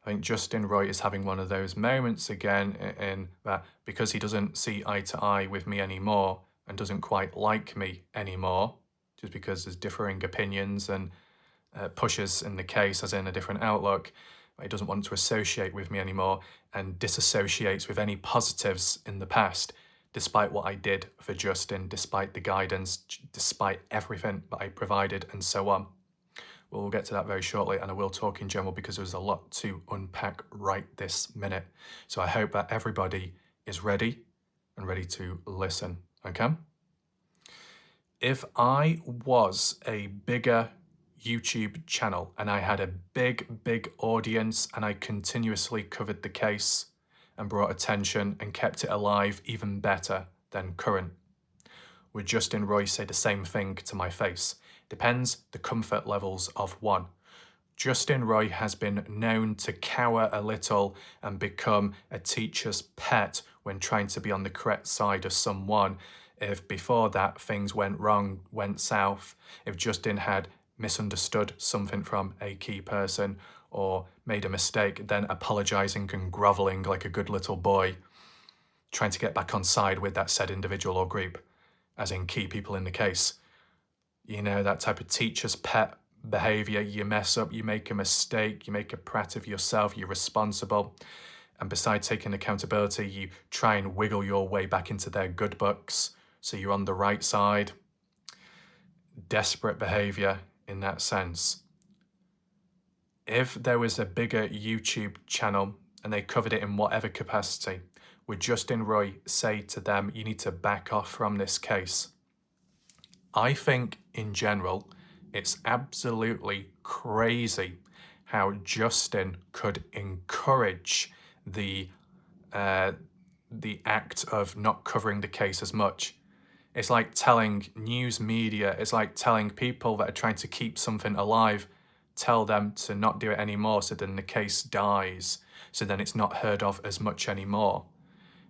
I think Justin Roy is having one of those moments again in that because he doesn't see eye to eye with me anymore and doesn't quite like me anymore, just because there's differing opinions and pushes in the case, as in a different outlook. He doesn't want to associate with me anymore and disassociates with any positives in the past, despite what I did for Justin, despite the guidance, despite everything that I provided, and so on. Well, we'll get to that very shortly, and I will talk in general because there's a lot to unpack right this minute. So I hope that everybody is ready and ready to listen, okay? If I was a bigger YouTube channel and I had a big audience and I continuously covered the case and brought attention and kept it alive even better than current, would Justin Roy say the same thing to my face? Depends the comfort levels of one. Justin Roy has been known to cower a little and become a teacher's pet when trying to be on the correct side of someone. If before that things went wrong, went south, if Justin had misunderstood something from a key person or made a mistake, then apologising and grovelling like a good little boy, trying to get back on side with that said individual or group, as in key people in the case. You know, that type of teacher's pet behaviour. You mess up, you make a mistake, you make a prat of yourself, you're responsible. And besides taking accountability, you try and wiggle your way back into their good books so you're on the right side. Desperate behaviour in that sense. If there was a bigger YouTube channel and they covered it in whatever capacity, would Justin Roy say to them, you need to back off from this case? I think in general, it's absolutely crazy how Justin could encourage the act of not covering the case as much. It's like telling news media, it's like telling people that are trying to keep something alive, tell them to not do it anymore so then the case dies, so then it's not heard of as much anymore.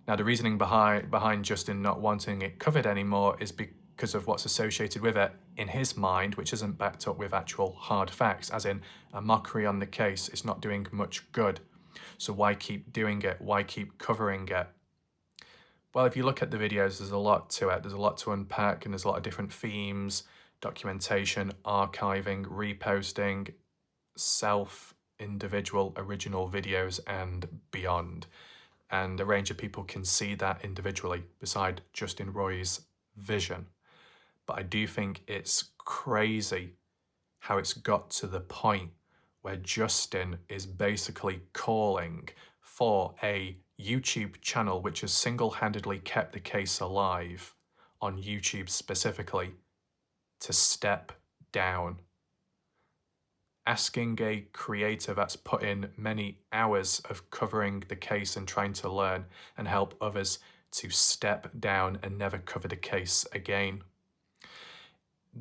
Now, the reasoning behind Justin not wanting it covered anymore is because of what's associated with it in his mind, which isn't backed up with actual hard facts, as in a mockery on the case is not doing much good. So why keep doing it? Why keep covering it? Well, if you look at the videos, there's a lot to it. There's a lot to unpack, and there's a lot of different themes, documentation, archiving, reposting, individual original videos, and beyond. And a range of people can see that individually beside Justin Roy's vision. But I do think it's crazy how it's got to the point where Justin is basically calling for a YouTube channel which has single-handedly kept the case alive, on YouTube specifically, to step down. Asking a creator that's put in many hours of covering the case and trying to learn and help others to step down and never cover the case again.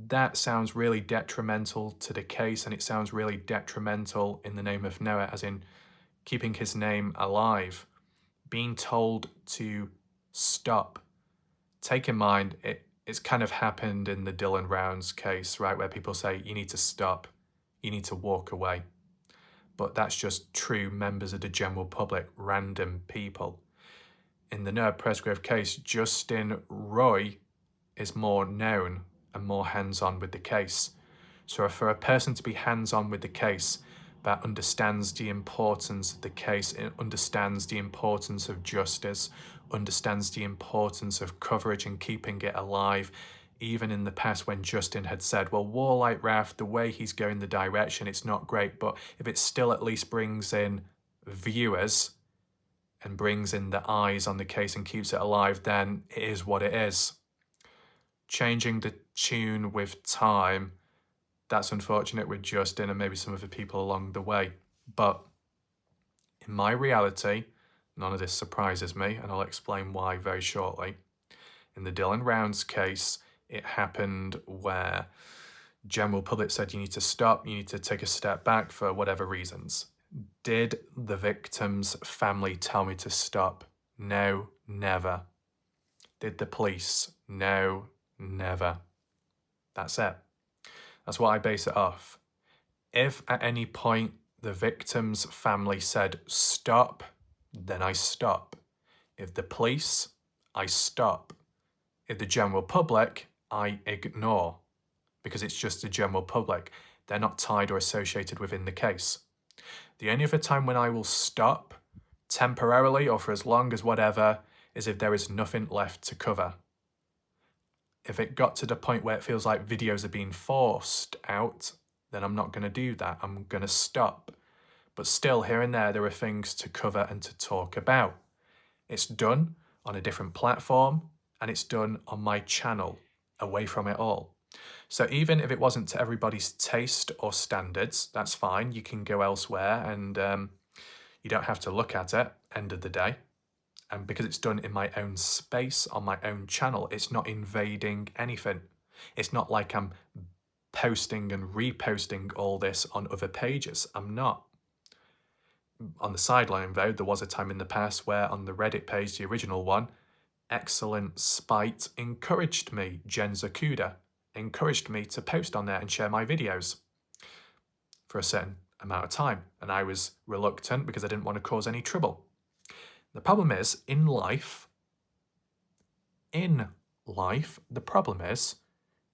That sounds really detrimental to the case, and it sounds really detrimental in the name of Noah, as in keeping his name alive. Being told to stop. Take in mind, it's kind of happened in the Dylan Rounds case, right, where people say, you need to stop. You need to walk away. But that's just true members of the general public, random people. In the Noah Presgrove case, Justin Roy is more known and more hands-on with the case. So for a person to be hands-on with the case that understands the importance of the case, it understands the importance of justice, understands the importance of coverage and keeping it alive, even in the past when Justin had said, well, Warlight Wrath, the way he's going the direction, it's not great, but if it still at least brings in viewers and brings in the eyes on the case and keeps it alive, then it is what it is. Changing the tune with time, that's unfortunate with Justin and maybe some of the people along the way. But in my reality, none of this surprises me, and I'll explain why very shortly. In the Dylan Rounds case, It happened where general public said you need to stop, you need to take a step back for whatever reasons. Did the victim's family tell me to stop? No, never. Did the police? No, never. That's it. That's what I base it off. If at any point the victim's family said stop, then I stop. If the police, I stop. If the general public, I ignore. Because it's just the general public. They're not tied or associated within the case. The only other time when I will stop, temporarily or for as long as whatever, is if there is nothing left to cover. If it got to the point where it feels like videos are being forced out, then I'm not going to do that. I'm going to stop. But still, here and there are things to cover and to talk about. It's done on a different platform, and it's done on my channel, away from it all. So even if it wasn't to everybody's taste or standards, that's fine. You can go elsewhere and you don't have to look at it, end of the day. And because it's done in my own space, on my own channel, it's not invading anything. It's not like I'm posting and reposting all this on other pages. I'm not. On the sideline though, there was a time in the past where on the Reddit page, the original one, Excellent Spite encouraged me, Jen Zakuda, encouraged me to post on there and share my videos for a certain amount of time. And I was reluctant because I didn't want to cause any trouble. The problem is, in life, the problem is,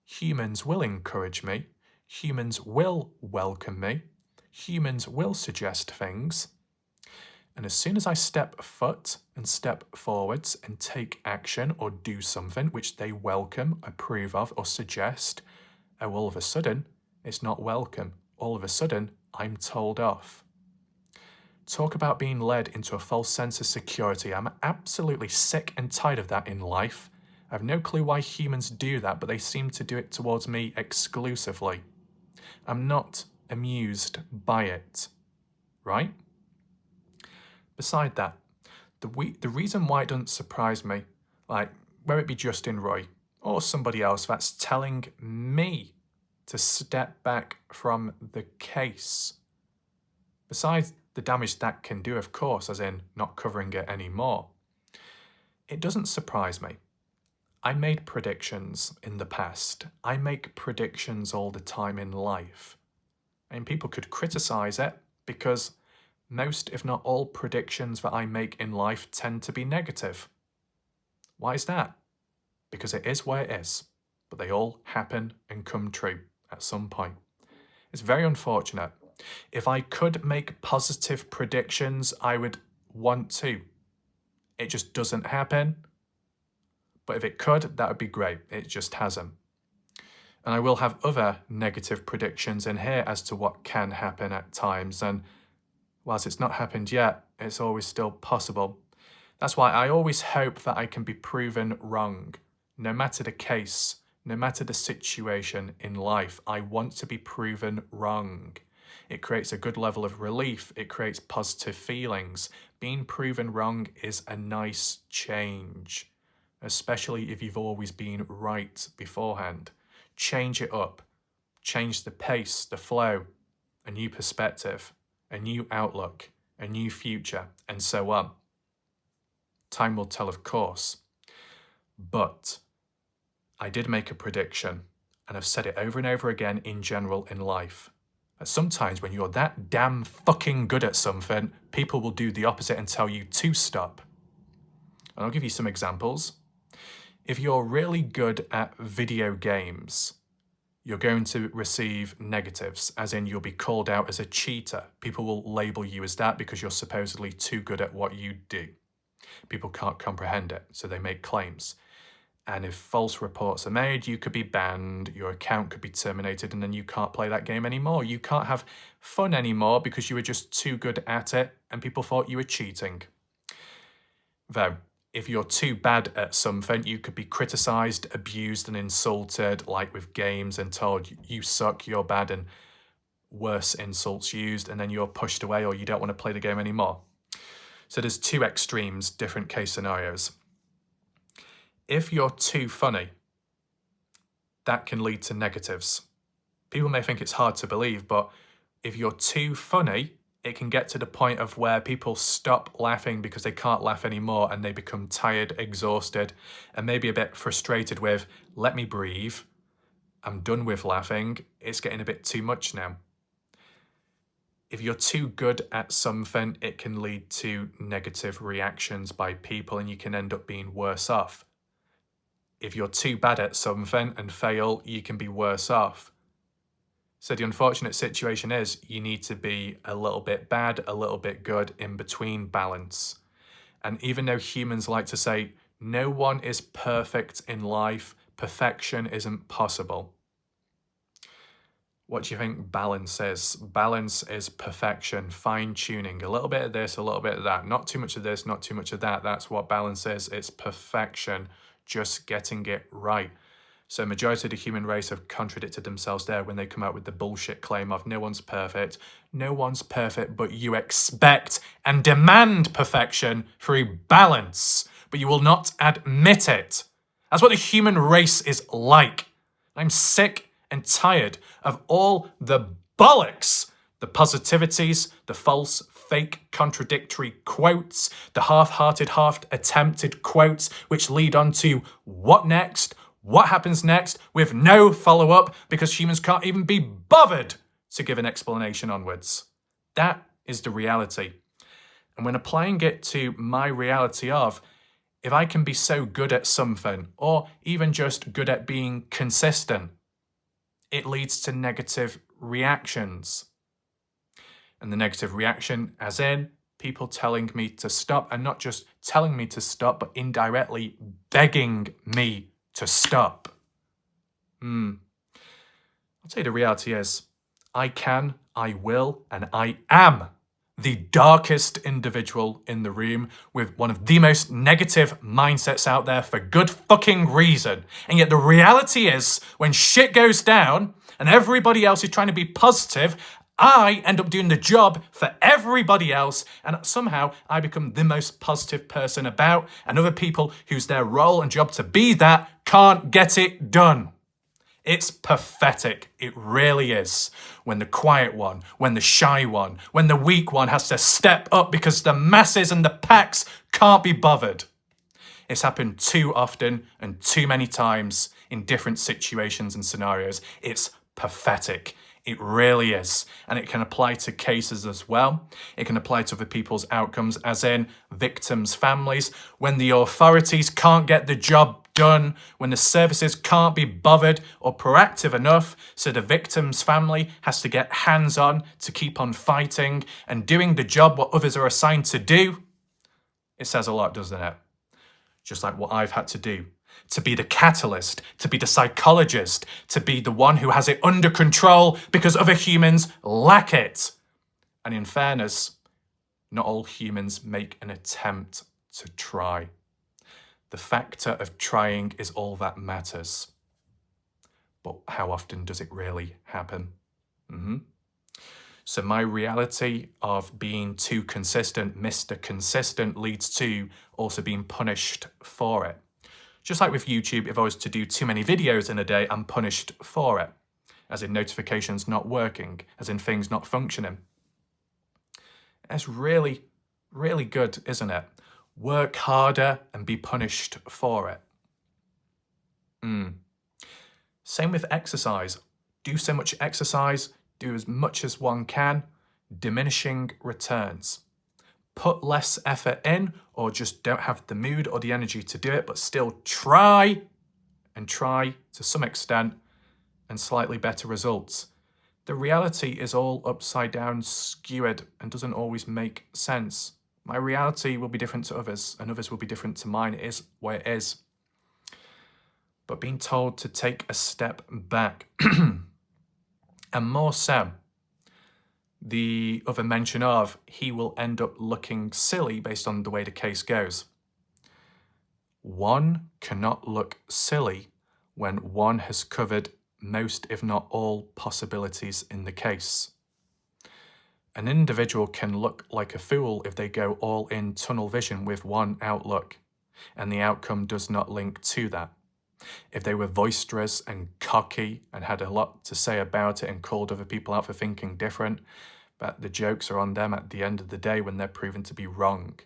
humans will encourage me, humans will welcome me, humans will suggest things, and as soon as I step foot and step forwards and take action or do something which they welcome, approve of, or suggest, all of a sudden, it's not welcome. All of a sudden, I'm told off. Talk about being led into a false sense of security. I'm absolutely sick and tired of that in life. I have no clue why humans do that, but they seem to do it towards me exclusively. I'm not amused by it, right? Beside that, the reason why it doesn't surprise me, like whether it be Justin Roy or somebody else that's telling me to step back from the case, besides the damage that can do, of course, as in not covering it anymore, it doesn't surprise me. I made predictions in the past. I make predictions all the time in life. And people could criticize it because most, if not all, predictions that I make in life tend to be negative. Why is that? Because it is where it is, but they all happen and come true at some point. It's very unfortunate. If I could make positive predictions, I would want to. It just doesn't happen. But if it could, that would be great. It just hasn't. And I will have other negative predictions in here as to what can happen at times. And whilst it's not happened yet, it's always still possible. That's why I always hope that I can be proven wrong. No matter the case, no matter the situation in life, I want to be proven wrong. It creates a good level of relief. It creates positive feelings. Being proven wrong is a nice change, especially if you've always been right beforehand. Change it up. Change the pace, the flow, a new perspective, a new outlook, a new future, and so on. Time will tell, of course. But I did make a prediction, and I've said it over and over again in general in life. That sometimes when you're that damn fucking good at something, people will do the opposite and tell you to stop. And I'll give you some examples. If you're really good at video games, you're going to receive negatives, as in you'll be called out as a cheater. People will label you as that because you're supposedly too good at what you do. People can't comprehend it, so they make claims. And if false reports are made, you could be banned, your account could be terminated, and then you can't play that game anymore. You can't have fun anymore because you were just too good at it and people thought you were cheating. Though, if you're too bad at something, you could be criticised, abused and insulted, like with games, and told you suck, you're bad, and worse insults used, and then you're pushed away or you don't want to play the game anymore. So there's two extremes, different case scenarios. If you're too funny, that can lead to negatives. People may think it's hard to believe, but if you're too funny, it can get to the point of where people stop laughing because they can't laugh anymore and they become tired, exhausted, and maybe a bit frustrated with, let me breathe, I'm done with laughing, it's getting a bit too much now. If you're too good at something, it can lead to negative reactions by people and you can end up being worse off. If you're too bad at something and fail, you can be worse off. So the unfortunate situation is you need to be a little bit bad, a little bit good, in between balance. And even though humans like to say, no one is perfect in life, perfection isn't possible. What do you think balance is? Balance is perfection, fine-tuning, a little bit of this, a little bit of that, not too much of this, not too much of that. That's what balance is. It's perfection, just getting it right. So majority of the human race have contradicted themselves there when they come out with the bullshit claim of no one's perfect. No one's perfect, but you expect and demand perfection through balance, but you will not admit it. That's what the human race is like. I'm sick and tired of all the bollocks, the positivities, the false, fake, contradictory quotes, the half-hearted, half-attempted quotes, which lead on to what next, what happens next, with no follow-up, because humans can't even be bothered to give an explanation onwards. That is the reality. And when applying it to my reality of, if I can be so good at something, or even just good at being consistent, it leads to negative reactions. And the negative reaction, as in people telling me to stop, and not just telling me to stop, but indirectly begging me to stop. I'll tell you the reality is, I can, I will, and I am the darkest individual in the room with one of the most negative mindsets out there for good fucking reason. And yet the reality is, when shit goes down and everybody else is trying to be positive, I end up doing the job for everybody else, and somehow I become the most positive person about, and other people whose their role and job to be that can't get it done. It's pathetic. It really is. When the quiet one, when the shy one, when the weak one has to step up because the masses and the packs can't be bothered. It's happened too often and too many times in different situations and scenarios. It's pathetic. It really is. And it can apply to cases as well. It can apply to other people's outcomes, as in victims' families. When the authorities can't get the job done, when the services can't be bothered or proactive enough, so the victim's family has to get hands-on to keep on fighting and doing the job what others are assigned to do. It says a lot, doesn't it? Just like what I've had to do. To be the catalyst, to be the psychologist, to be the one who has it under control because other humans lack it. And in fairness, not all humans make an attempt to try. The factor of trying is all that matters. But how often does it really happen? So my reality of being too consistent, Mr. Consistent, leads to also being punished for it. Just like with YouTube, if I was to do too many videos in a day, I'm punished for it. As in notifications not working, as in things not functioning. It's really, really good, isn't it? Work harder and be punished for it. Same with exercise. Do so much exercise, do as much as one can, diminishing returns. Put less effort in, or just don't have the mood or the energy to do it, but still try, and try to some extent, and slightly better results. The reality is all upside down, skewered, and doesn't always make sense. My reality will be different to others, and others will be different to mine. It is what it is. But being told to take a step back, and more so, the other mention of he will end up looking silly based on the way the case goes. One cannot look silly when one has covered most, if not all, possibilities in the case. An individual can look like a fool if they go all in tunnel vision with one outlook, and the outcome does not link to that. if they were boisterous and cocky and had a lot to say about it and called other people out for thinking different, but the jokes are on them at the end of the day when they're proven to be wrong.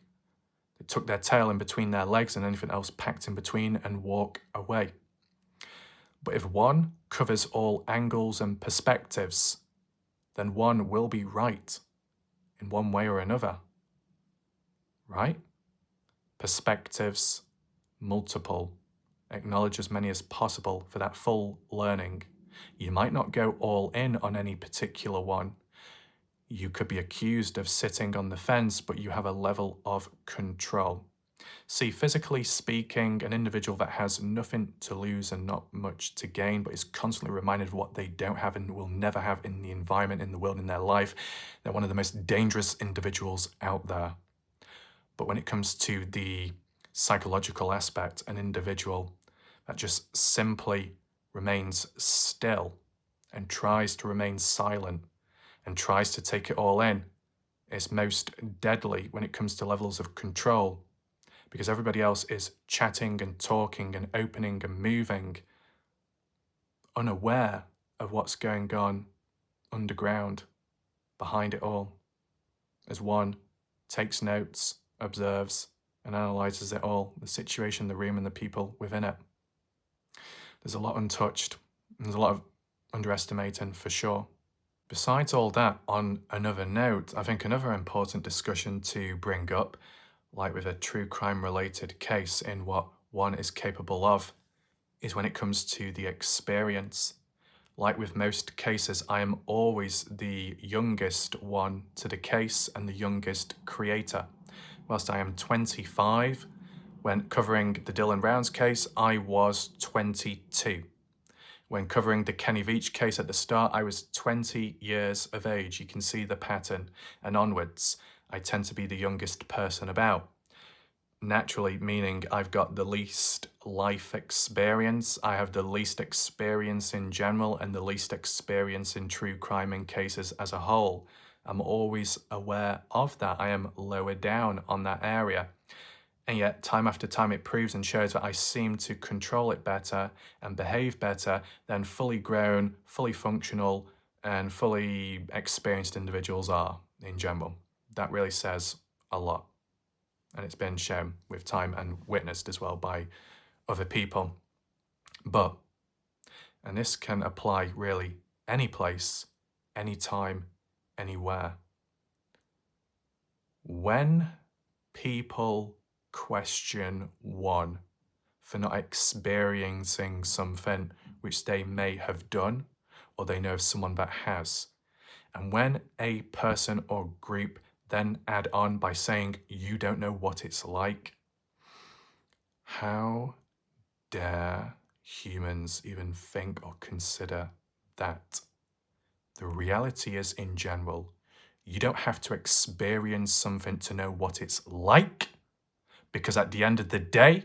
They tuck their tail in between their legs and anything else packed in between and walk away. But if one covers all angles and perspectives, then one will be right in one way or another. Right? Perspectives, multiple. Acknowledge as many as possible for that full learning. You might not go all in on any particular one. You could be accused of sitting on the fence, but you have a level of control. See, physically speaking, an individual that has nothing to lose and not much to gain, but is constantly reminded of what they don't have and will never have in the environment, in the world, in their life, they're one of the most dangerous individuals out there. But when it comes to the psychological aspect, an individual that just simply remains still and tries to remain silent and tries to take it all in is most deadly when it comes to levels of control, because everybody else is chatting and talking and opening and moving, unaware of what's going on underground behind it all, as one takes notes, observes, and analyzes it all, the situation, the room, and the people within it. There's a lot untouched. There's a lot of underestimating, for sure. Besides all that, on another note, I think another important discussion to bring up, like with a true crime-related case in what one is capable of, is when it comes to the experience. Like with most cases, I am always the youngest one to the case and the youngest creator. Whilst I am 25, when covering the Dylan Rounds case, I was 22. When covering the Kenny Veach case at the start, I was 20 years of age. You can see the pattern. And onwards, I tend to be the youngest person about. Naturally, meaning I've got the least life experience, I have the least experience in general, and the least experience in true crime and cases as a whole. I'm always aware of that. I am lower down on that area. And yet, time after time, it proves and shows that I seem to control it better and behave better than fully grown, fully functional, and fully experienced individuals are in general. That really says a lot. And it's been shown with time and witnessed as well by other people. But, and this can apply really any place, any time, anywhere. When people question one for not experiencing something which they may have done, or they know of someone that has, and when a person or group then add on by saying, you don't know what it's like, how dare humans even think or consider that? The reality is, in general, you don't have to experience something to know what it's like, because at the end of the day,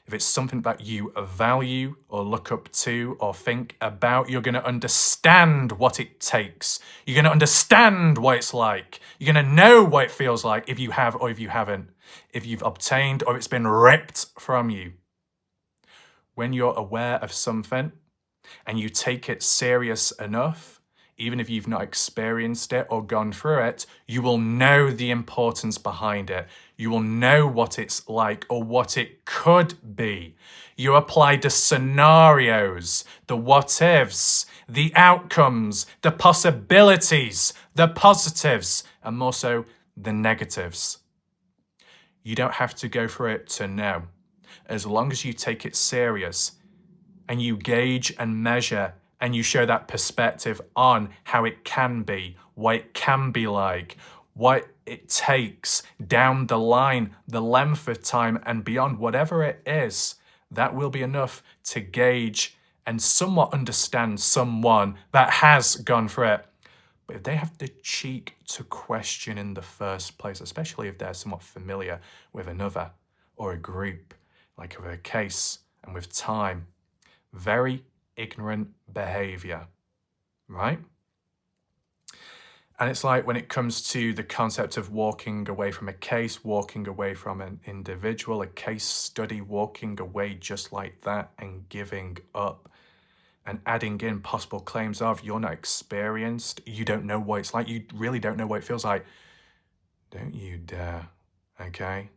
if it's something that you value or look up to or think about, you're going to understand what it takes. You're going to understand what it's like. You're going to know what it feels like if you have or if you haven't, if you've obtained or it's been ripped from you. When you're aware of something and you take it serious enough, even if you've not experienced it or gone through it, you will know the importance behind it. You will know what it's like or what it could be. You apply the scenarios, the what-ifs, the outcomes, the possibilities, the positives, and more so, the negatives. You don't have to go through it to know. As long as you take it serious and you gauge and measure and you show that perspective on how it can be, what it can be like, what it takes down the line, the length of time and beyond, whatever it is, that will be enough to gauge and somewhat understand someone that has gone through it. But if they have the cheek to question in the first place, especially if they're somewhat familiar with another or a group, like with a case and with time, very ignorant behavior, right? And it's like when it comes to the concept of walking away from a case, walking away from an individual, a case study, walking away just like that and giving up and adding in possible claims of you're not experienced, you don't know what it's like, you really don't know what it feels like. Don't you dare, okay?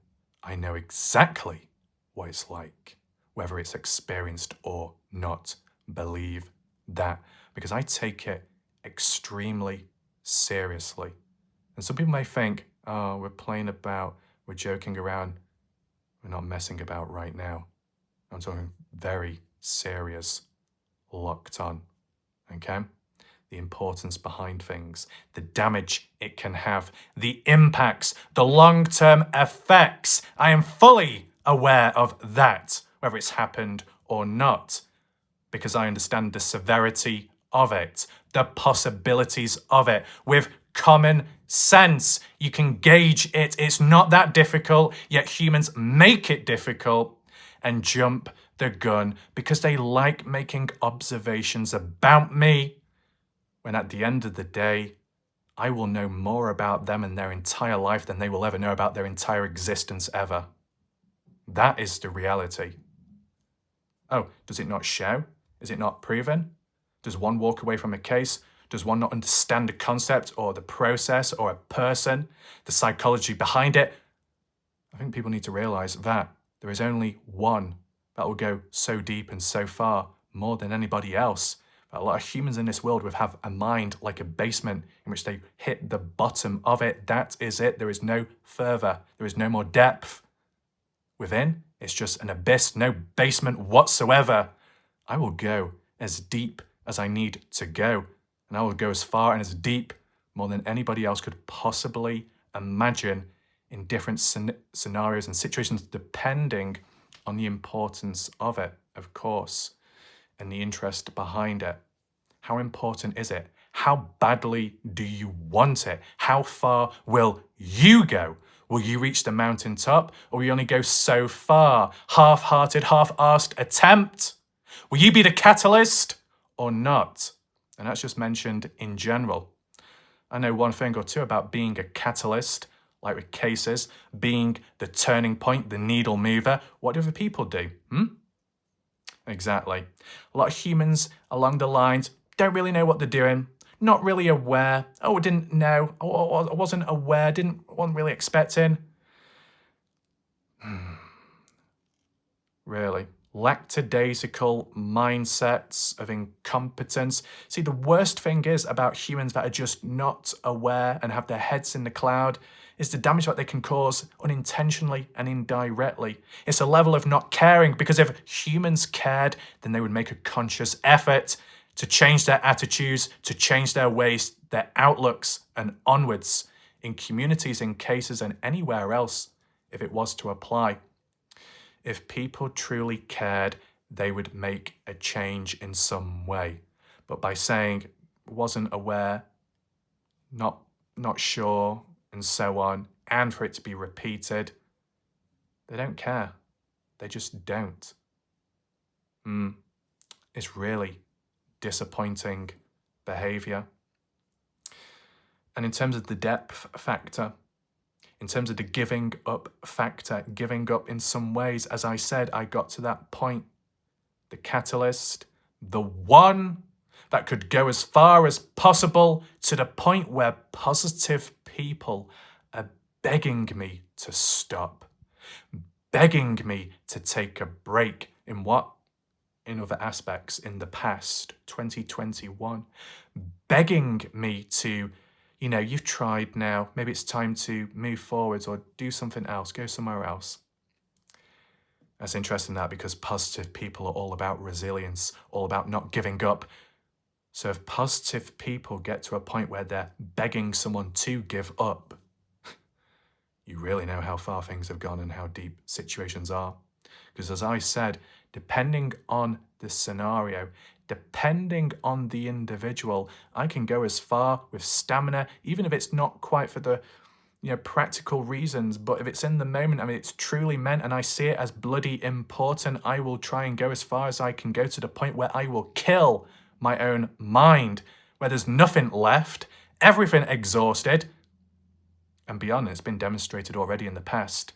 I know exactly what it's like, whether it's experienced or not. Believe that, because I take it extremely seriously. And some people may think, oh, we're playing about, we're joking around. We're not messing about right now. I'm talking very serious, locked on, okay? The importance behind things, the damage it can have, the impacts, the long-term effects. I am fully aware of that, whether it's happened or not, because I understand the severity of it, the possibilities of it. With common sense, you can gauge it. It's not that difficult, yet humans make it difficult and jump the gun because they like making observations about me, when at the end of the day, I will know more about them and their entire life than they will ever know about their entire existence ever. That is the reality. Oh, does it not show? Is it not proven? Does one walk away from a case? Does one not understand the concept or the process or a person, the psychology behind it? I think people need to realize that there is only one that will go so deep and so far, more than anybody else. A lot of humans in this world would have a mind like a basement in which they hit the bottom of it. That is it. There is no further. There is no more depth. Within, it's just an abyss, no basement whatsoever. I will go as deep as I need to go. And I will go as far and as deep, more than anybody else could possibly imagine, in different scenarios and situations, depending on the importance of it, of course, and the interest behind it. How important is it? How badly do you want it? How far will you go? Will you reach the mountaintop, or will you only go so far? Half-hearted, half-arsed attempt? Will you be the catalyst or not? And that's just mentioned in general. I know one thing or two about being a catalyst, like with cases, being the turning point, the needle mover. What do other people do? Exactly. A lot of humans along the lines don't really know what they're doing, not really aware. Oh, I didn't know. Oh, I wasn't aware, wasn't really expecting. Really. Lackadaisical mindsets of incompetence. See, the worst thing is about humans that are just not aware and have their heads in the cloud is the damage that they can cause unintentionally and indirectly. It's a level of not caring, because if humans cared, then they would make a conscious effort to change their attitudes, to change their ways, their outlooks, and onwards in communities, in cases, and anywhere else if it was to apply. If people truly cared, they would make a change in some way. But by saying wasn't aware, not sure, and so on, and for it to be repeated, they don't care. They just don't. It's really disappointing behavior. And in terms of the depth factor, in terms of the giving up factor, giving up in some ways, as I said, I got to that point, the catalyst, the one that could go as far as possible to the point where positive people are begging me to stop, begging me to take a break in other aspects in the past, 2021, begging me to, you've tried now, maybe it's time to move forwards or do something else, go somewhere else. That's interesting, that, because positive people are all about resilience, all about not giving up. So if positive people get to a point where they're begging someone to give up, you really know how far things have gone and how deep situations are. Because as I said, depending on the scenario, depending on the individual, I can go as far with stamina, even if it's not quite for the practical reasons, but if it's in the moment, it's truly meant and I see it as bloody important, I will try and go as far as I can go, to the point where I will kill my own mind, where there's nothing left everything exhausted. And beyond, it's been demonstrated already in the past.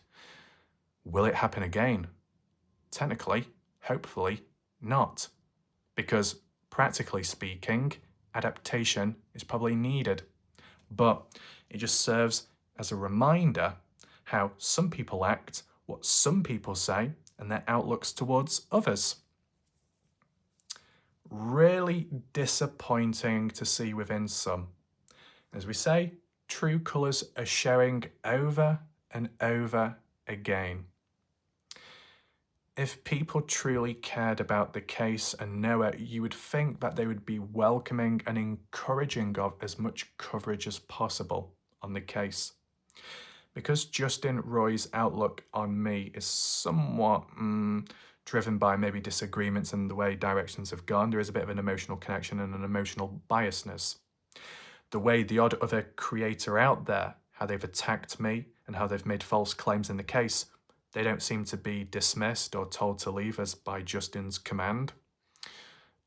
Will it happen again? Technically, hopefully not. Because practically speaking, adaptation is probably needed. But it just serves as a reminder how some people act, what some people say, and their outlooks towards others. Really disappointing to see within some. As we say, true colours are showing over and over again. If people truly cared about the case and Noah, you would think that they would be welcoming and encouraging of as much coverage as possible on the case. Because Justin Roy's outlook on me is somewhat driven by maybe disagreements in the way directions have gone, there is a bit of an emotional connection and an emotional biasness. The way the odd other creator out there, how they've attacked me and how they've made false claims in the case, they don't seem to be dismissed or told to leave us by Justin's command.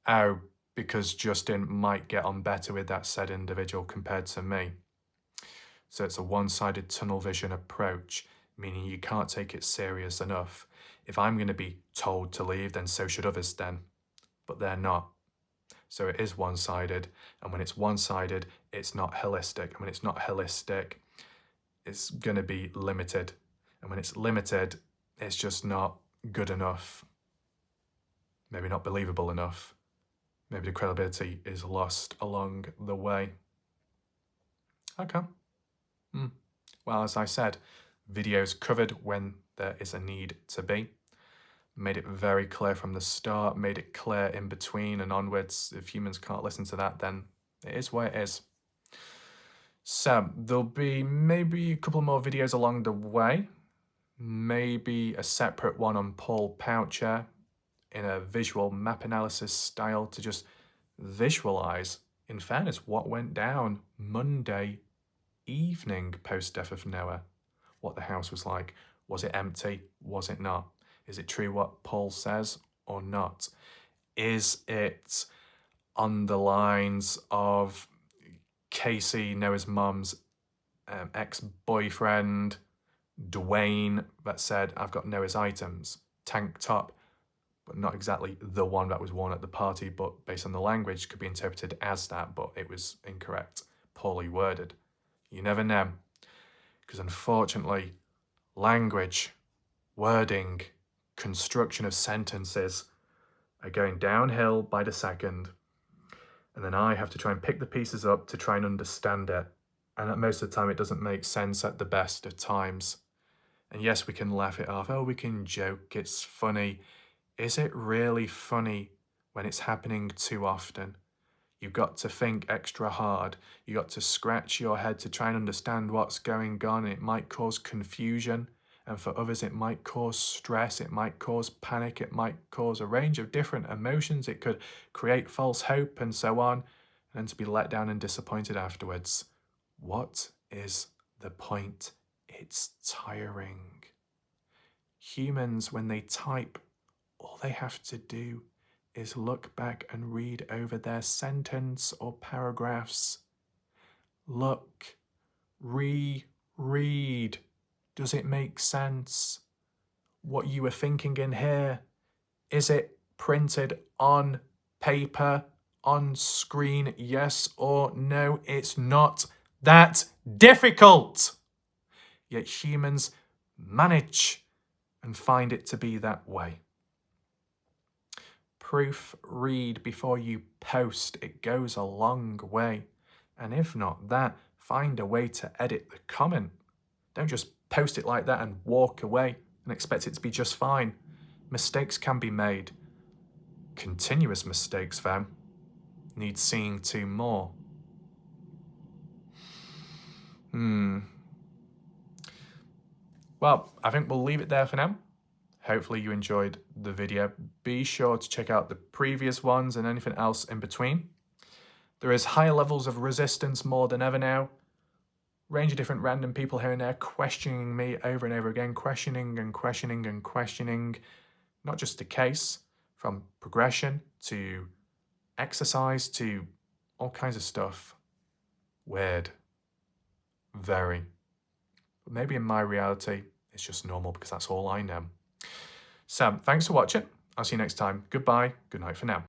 Oh, because Justin might get on better with that said individual compared to me. So it's a one-sided tunnel vision approach, meaning you can't take it serious enough. If I'm going to be told to leave, then so should others then. But they're not. So it is one-sided, and when it's one-sided, it's not holistic. And when it's not holistic, it's going to be limited. And when it's limited, it's just not good enough. Maybe not believable enough. Maybe the credibility is lost along the way. Okay. Well, as I said, videos covered when there is a need to be. Made it very clear from the start, made it clear in between and onwards. If humans can't listen to that, then it is what it is. So there'll be maybe a couple more videos along the way. Maybe a separate one on Paul Poucher in a visual map analysis style to just visualize, in fairness, what went down Monday evening post-death of Noah. What the house was like. Was it empty? Was it not? Is it true what Paul says or not? Is it on the lines of Casey, Noah's mum's ex-boyfriend, Dwayne, that said, I've got Noah's items, tank top, but not exactly the one that was worn at the party, but based on the language, could be interpreted as that, but it was incorrect, poorly worded. You never know, because unfortunately, language, wording, construction of sentences are going downhill by the second, and then I have to try and pick the pieces up to try and understand it, and at most of the time it doesn't make sense at the best of times. And yes, we can laugh it off, oh, we can joke, it's funny. Is it really funny when it's happening too often? You've got to think extra hard. You've got to scratch your head to try and understand what's going on. It might cause confusion, and for others it might cause stress, it might cause panic, it might cause a range of different emotions. It could create false hope and so on, and then to be let down and disappointed afterwards. What is the point? It's tiring. Humans, when they type, all they have to do is look back and read over their sentence or paragraphs. Look, reread. Does it make sense? What you were thinking in here, is it printed on paper, on screen, yes or no? It's not that difficult. Yet humans manage and find it to be that way. Proofread before you post. It goes a long way. And if not that, find a way to edit the comment. Don't just post it like that and walk away and expect it to be just fine. Mistakes can be made. Continuous mistakes, fam. Need seeing to more. Well, I think we'll leave it there for now. Hopefully you enjoyed the video. Be sure to check out the previous ones and anything else in between. There is higher levels of resistance more than ever now. Range of different random people here and there questioning me over and over again, questioning and questioning and questioning. Not just the case, from progression to exercise to all kinds of stuff. Weird. Very. But maybe in my reality, it's just normal because that's all I know. So, thanks for watching. I'll see you next time. Goodbye. Good night for now.